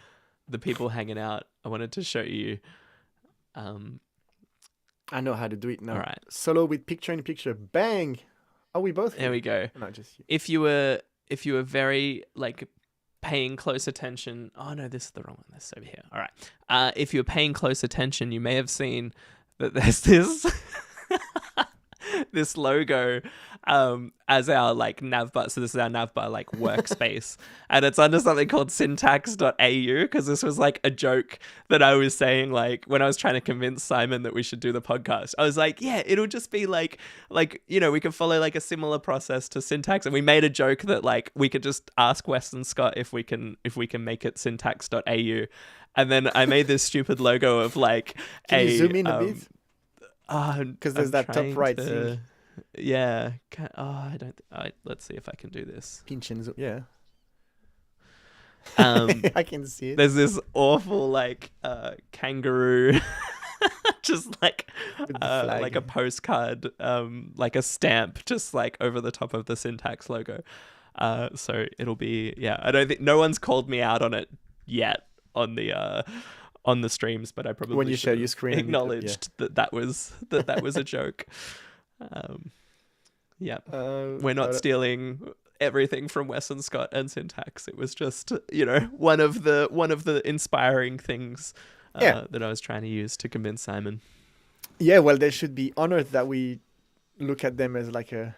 people hanging out. I wanted to show you. I know how to do it now. All right, solo with picture in picture. Bang! Are we both? There we go. Not just you. If you were very like paying close attention. Oh no, this is the wrong one. This is over here. All right. If you're paying close attention, you may have seen that there's this this logo as our like navbar. So this is our navbar like workspace, and it's under something called syntax.au because this was like a joke that I was saying like when I was trying to convince Simon that we should do the podcast. I was like, yeah, it'll just be like we could follow like a similar process to Syntax, and we made a joke that like we could just ask Wes and Scott if we can make it syntax.au, and then I made this stupid logo of like Can you zoom in a bit? Because there's that top right thing. Yeah. Let's see if I can do this. Pinch and zoom. Yeah. I can see it. There's this awful like kangaroo, just like a postcard, like a stamp, just like over the top of the Syntax logo. So it'll be I don't think no one's called me out on it yet on the streams, but I probably when you share your screen acknowledged that was a joke. We're not stealing everything from Wes and Scott and Syntax. It was just one of the inspiring things that I was trying to use to convince Simon. Yeah, well, they should be honored that we look at them as like an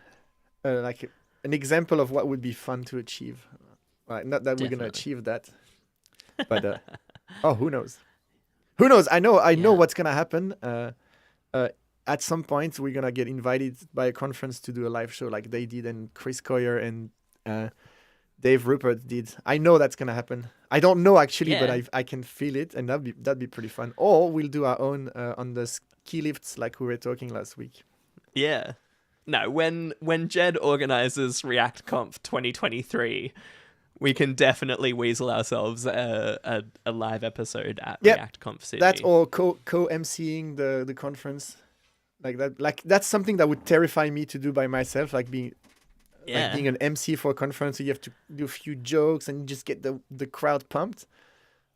example of what would be fun to achieve. Not that we're gonna achieve that, but Oh, who knows? Who knows? I know Yeah. what's gonna happen. At some point, we're gonna get invited by a conference to do a live show like they did, and Chris Coyer and Dave Rupert did. I know that's gonna happen. I don't know actually, but Yeah. I can feel it, and that'd be pretty fun. Or we'll do our own on the ski lifts like we were talking last week. Yeah. No, when Jed organizes ReactConf 2023, we can definitely weasel ourselves a live episode at Yep. ReactConf City. That or co emceeing the conference, like that. Like that's something that would terrify me to do by myself. Like being an MC for a conference, so you have to do a few jokes and just get the crowd pumped.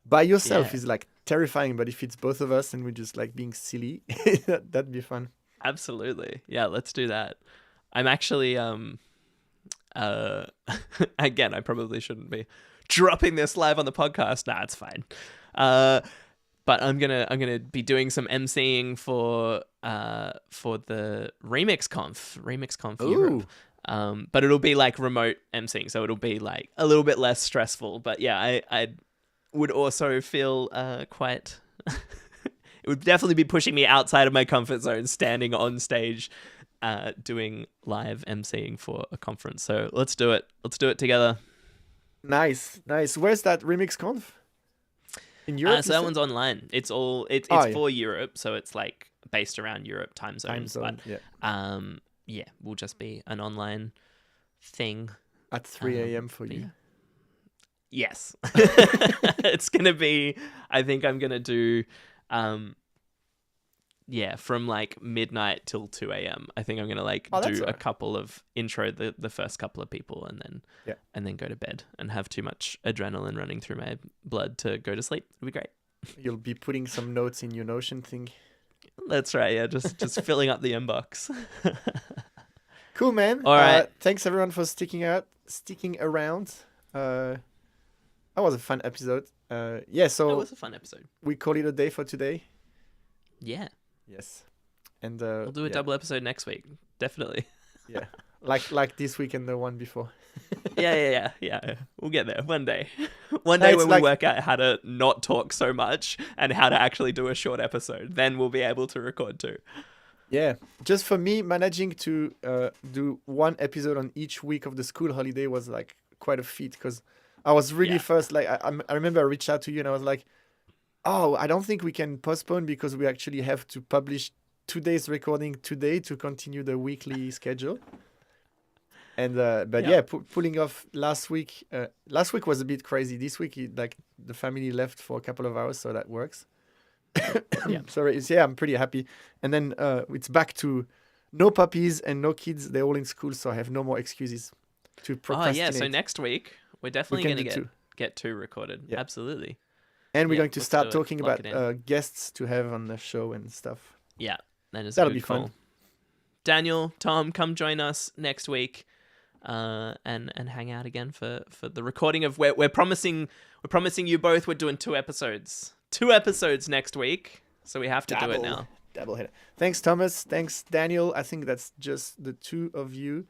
By yourself Yeah. is like terrifying, but if it's both of us and we're just like being silly, that'd be fun. Absolutely. Yeah, let's do that. I'm actually again, I probably shouldn't be dropping this live on the podcast. Nah, it's fine. But I'm gonna be doing some emceeing for the RemixConf Europe. But it'll be like remote emceeing, so it'll be like a little bit less stressful. But yeah, I would also feel quite it would definitely be pushing me outside of my comfort zone, standing on stage, doing live emceeing for a conference. So let's do it. Let's do it together. Nice. Where's that Remix Conf? In Europe? So that one's online. It's yeah. for Europe, so it's like based around Europe time zones. Time zone, but, yeah, will just be an online thing. At 3 a.m. for you. Yeah. Yes. It's gonna be. I think I'm gonna do. From like midnight till 2 a.m. I think I'm gonna do a couple of intro the first couple of people and then go to bed and have too much adrenaline running through my blood to go to sleep. It'll be great. You'll be putting some notes in your Notion thing. That's right. Yeah, just filling up the inbox. Cool, man. All right. Thanks everyone for sticking around. That was a fun episode. So it was a fun episode. We call it a day for today. Yeah. Yes. And we'll do a double episode next week. Definitely. Yeah. Like this week and the one before. Yeah. We'll get there one day. One day when we work out how to not talk so much and how to actually do a short episode, then we'll be able to record too. Yeah. Just for me, managing to do one episode on each week of the school holiday was like quite a feat because I was really first like I remember I reached out to you and I was like, oh, I don't think we can postpone because we actually have to publish today's recording today to continue the weekly schedule. And pulling off last week. Last week was a bit crazy. This week, the family left for a couple of hours, so that works. Sorry, I'm pretty happy. And then it's back to no puppies and no kids. They're all in school, so I have no more excuses to procrastinate. So next week we're definitely going to get two recorded. Yeah. Absolutely. And we're going to start talking about guests to have on the show and stuff. Yeah, that'll be fun. Daniel, Tom, come join us next week, and hang out again for the recording of we're promising you both we're doing 2 episodes next week, so we have to do it now. Double header. Thanks, Thomas. Thanks, Daniel. I think that's just the two of you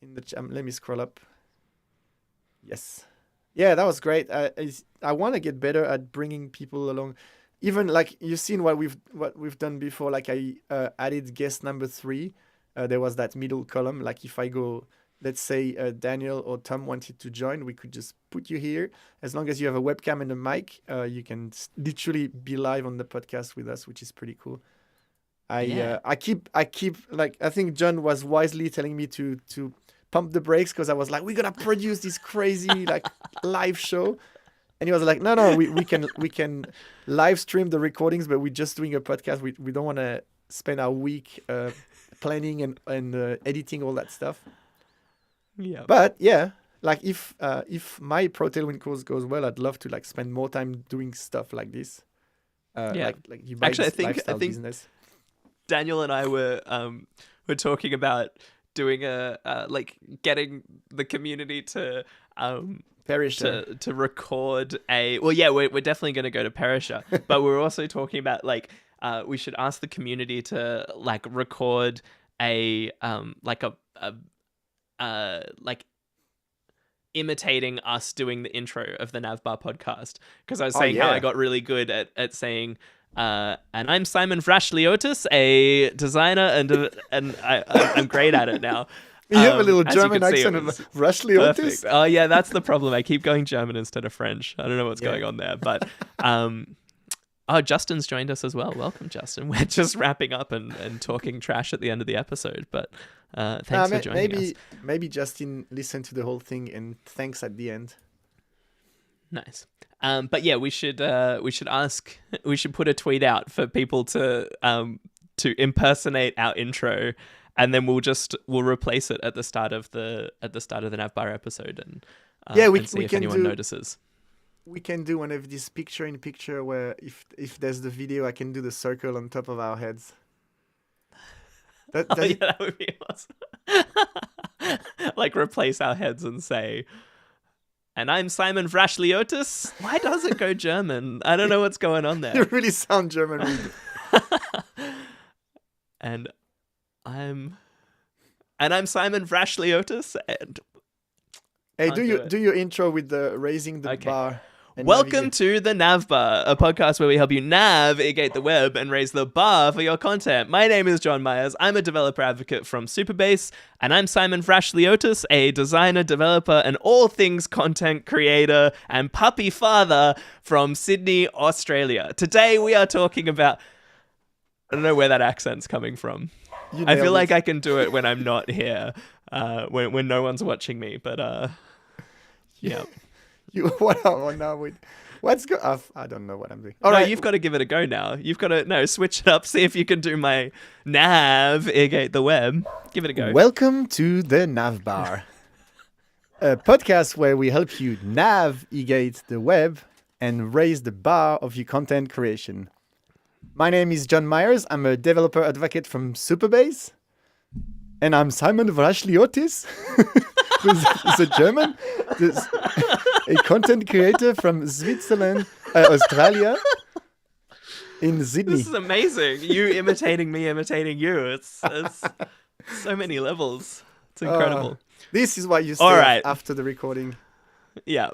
in the chat. Let me scroll up. Yes. Yeah, that was great. I want to get better at bringing people along. Even like you've seen what we've done before. Like I added guest number 3. There was that middle column. Like if I go, let's say Daniel or Tom wanted to join, we could just put you here. As long as you have a webcam and a mic, you can literally be live on the podcast with us, which is pretty cool. I keep like I think John was wisely telling me to pump the brakes because I was like, we're gonna produce this crazy like live show, and he was like, no, we can live stream the recordings, but we're just doing a podcast. We don't want to spend our week planning and editing all that stuff. Yeah. But yeah, like if my Pro Tailwind course goes well, I'd love to like spend more time doing stuff like this. Like you actually, I think business. Daniel and I were talking about doing getting the community to Perisher. to record we're definitely going to go to Perisher, but we're also talking about we should ask the community to record a imitating us doing the intro of the Navbar podcast, because I was saying how yeah. I got really good at saying, and I'm Simon Vrashliotis, a designer, and I'm great at it now. You have a little as you German can see, accent it of was Rashly perfect. Otis. Oh yeah, that's the problem. I keep going German instead of French. I don't know what's going on there, but oh, Justin's joined us as well. Welcome, Justin. We're just wrapping up and talking trash at the end of the episode, but thanks for joining us. Maybe Justin listened to the whole thing and thanks at the end. Nice. But yeah, we should put a tweet out for people to impersonate our intro, and then we'll replace it at the start of the Navbar episode, and and see if anyone notices. We can do one of this picture in picture where if there's the video, I can do the circle on top of our heads. That would be awesome. Like replace our heads and say, and I'm Simon Vrashliotis. Why does it go German? I don't know what's going on there. You really sound German. And I'm Simon Vrashliotis. And hey, do your intro with the raising the bar. Welcome to the Navbar, a podcast where we help you navigate the web and raise the bar for your content. My name is John Myers. I'm a developer advocate from Supabase, and I'm Simon Vrashliotis, a designer, developer, and all things content creator and puppy father from Sydney, Australia. Today we are talking about... I don't know where that accent's coming from. I feel like I can do it when I'm not here, when no one's watching me, but yeah. I don't know what I'm doing. All right, you've got to give it a go now. You've got to switch it up. See if you can do my navigate the web. Give it a go. Welcome to the Navbar, a podcast where we help you navigate the web and raise the bar of your content creation. My name is John Myers. I'm a developer advocate from Supabase, and I'm Simon Vrashliotis, who's a German. A content creator from Switzerland, Australia, in Sydney. This is amazing. You imitating me, imitating you. It's so many levels. It's incredible. This is why you stay after the recording. Yeah.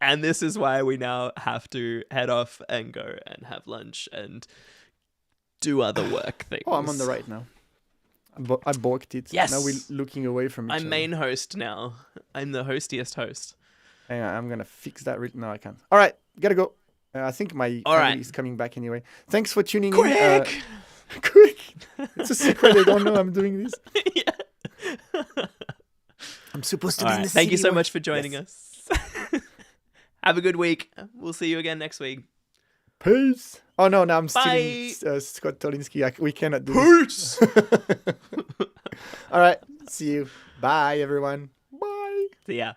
And this is why we now have to head off and go and have lunch and do other work things. Oh, I'm on the right now. I borked it. Yes. Now we're looking away from each other. I'm main host now. I'm the hostiest host. Hang on, I'm going to fix that. No, I can't. All right, gotta go. I think my family is coming back anyway. Thanks for tuning in. Quick! It's a secret. They don't know I'm doing this. Yeah. I'm supposed to be in the Thank you so much for joining us. Have a good week. We'll see you again next week. Peace. Oh, no, now I'm stealing Scott Tolinsky. We cannot do this. Peace! All right, see you. Bye, everyone. Bye. See ya.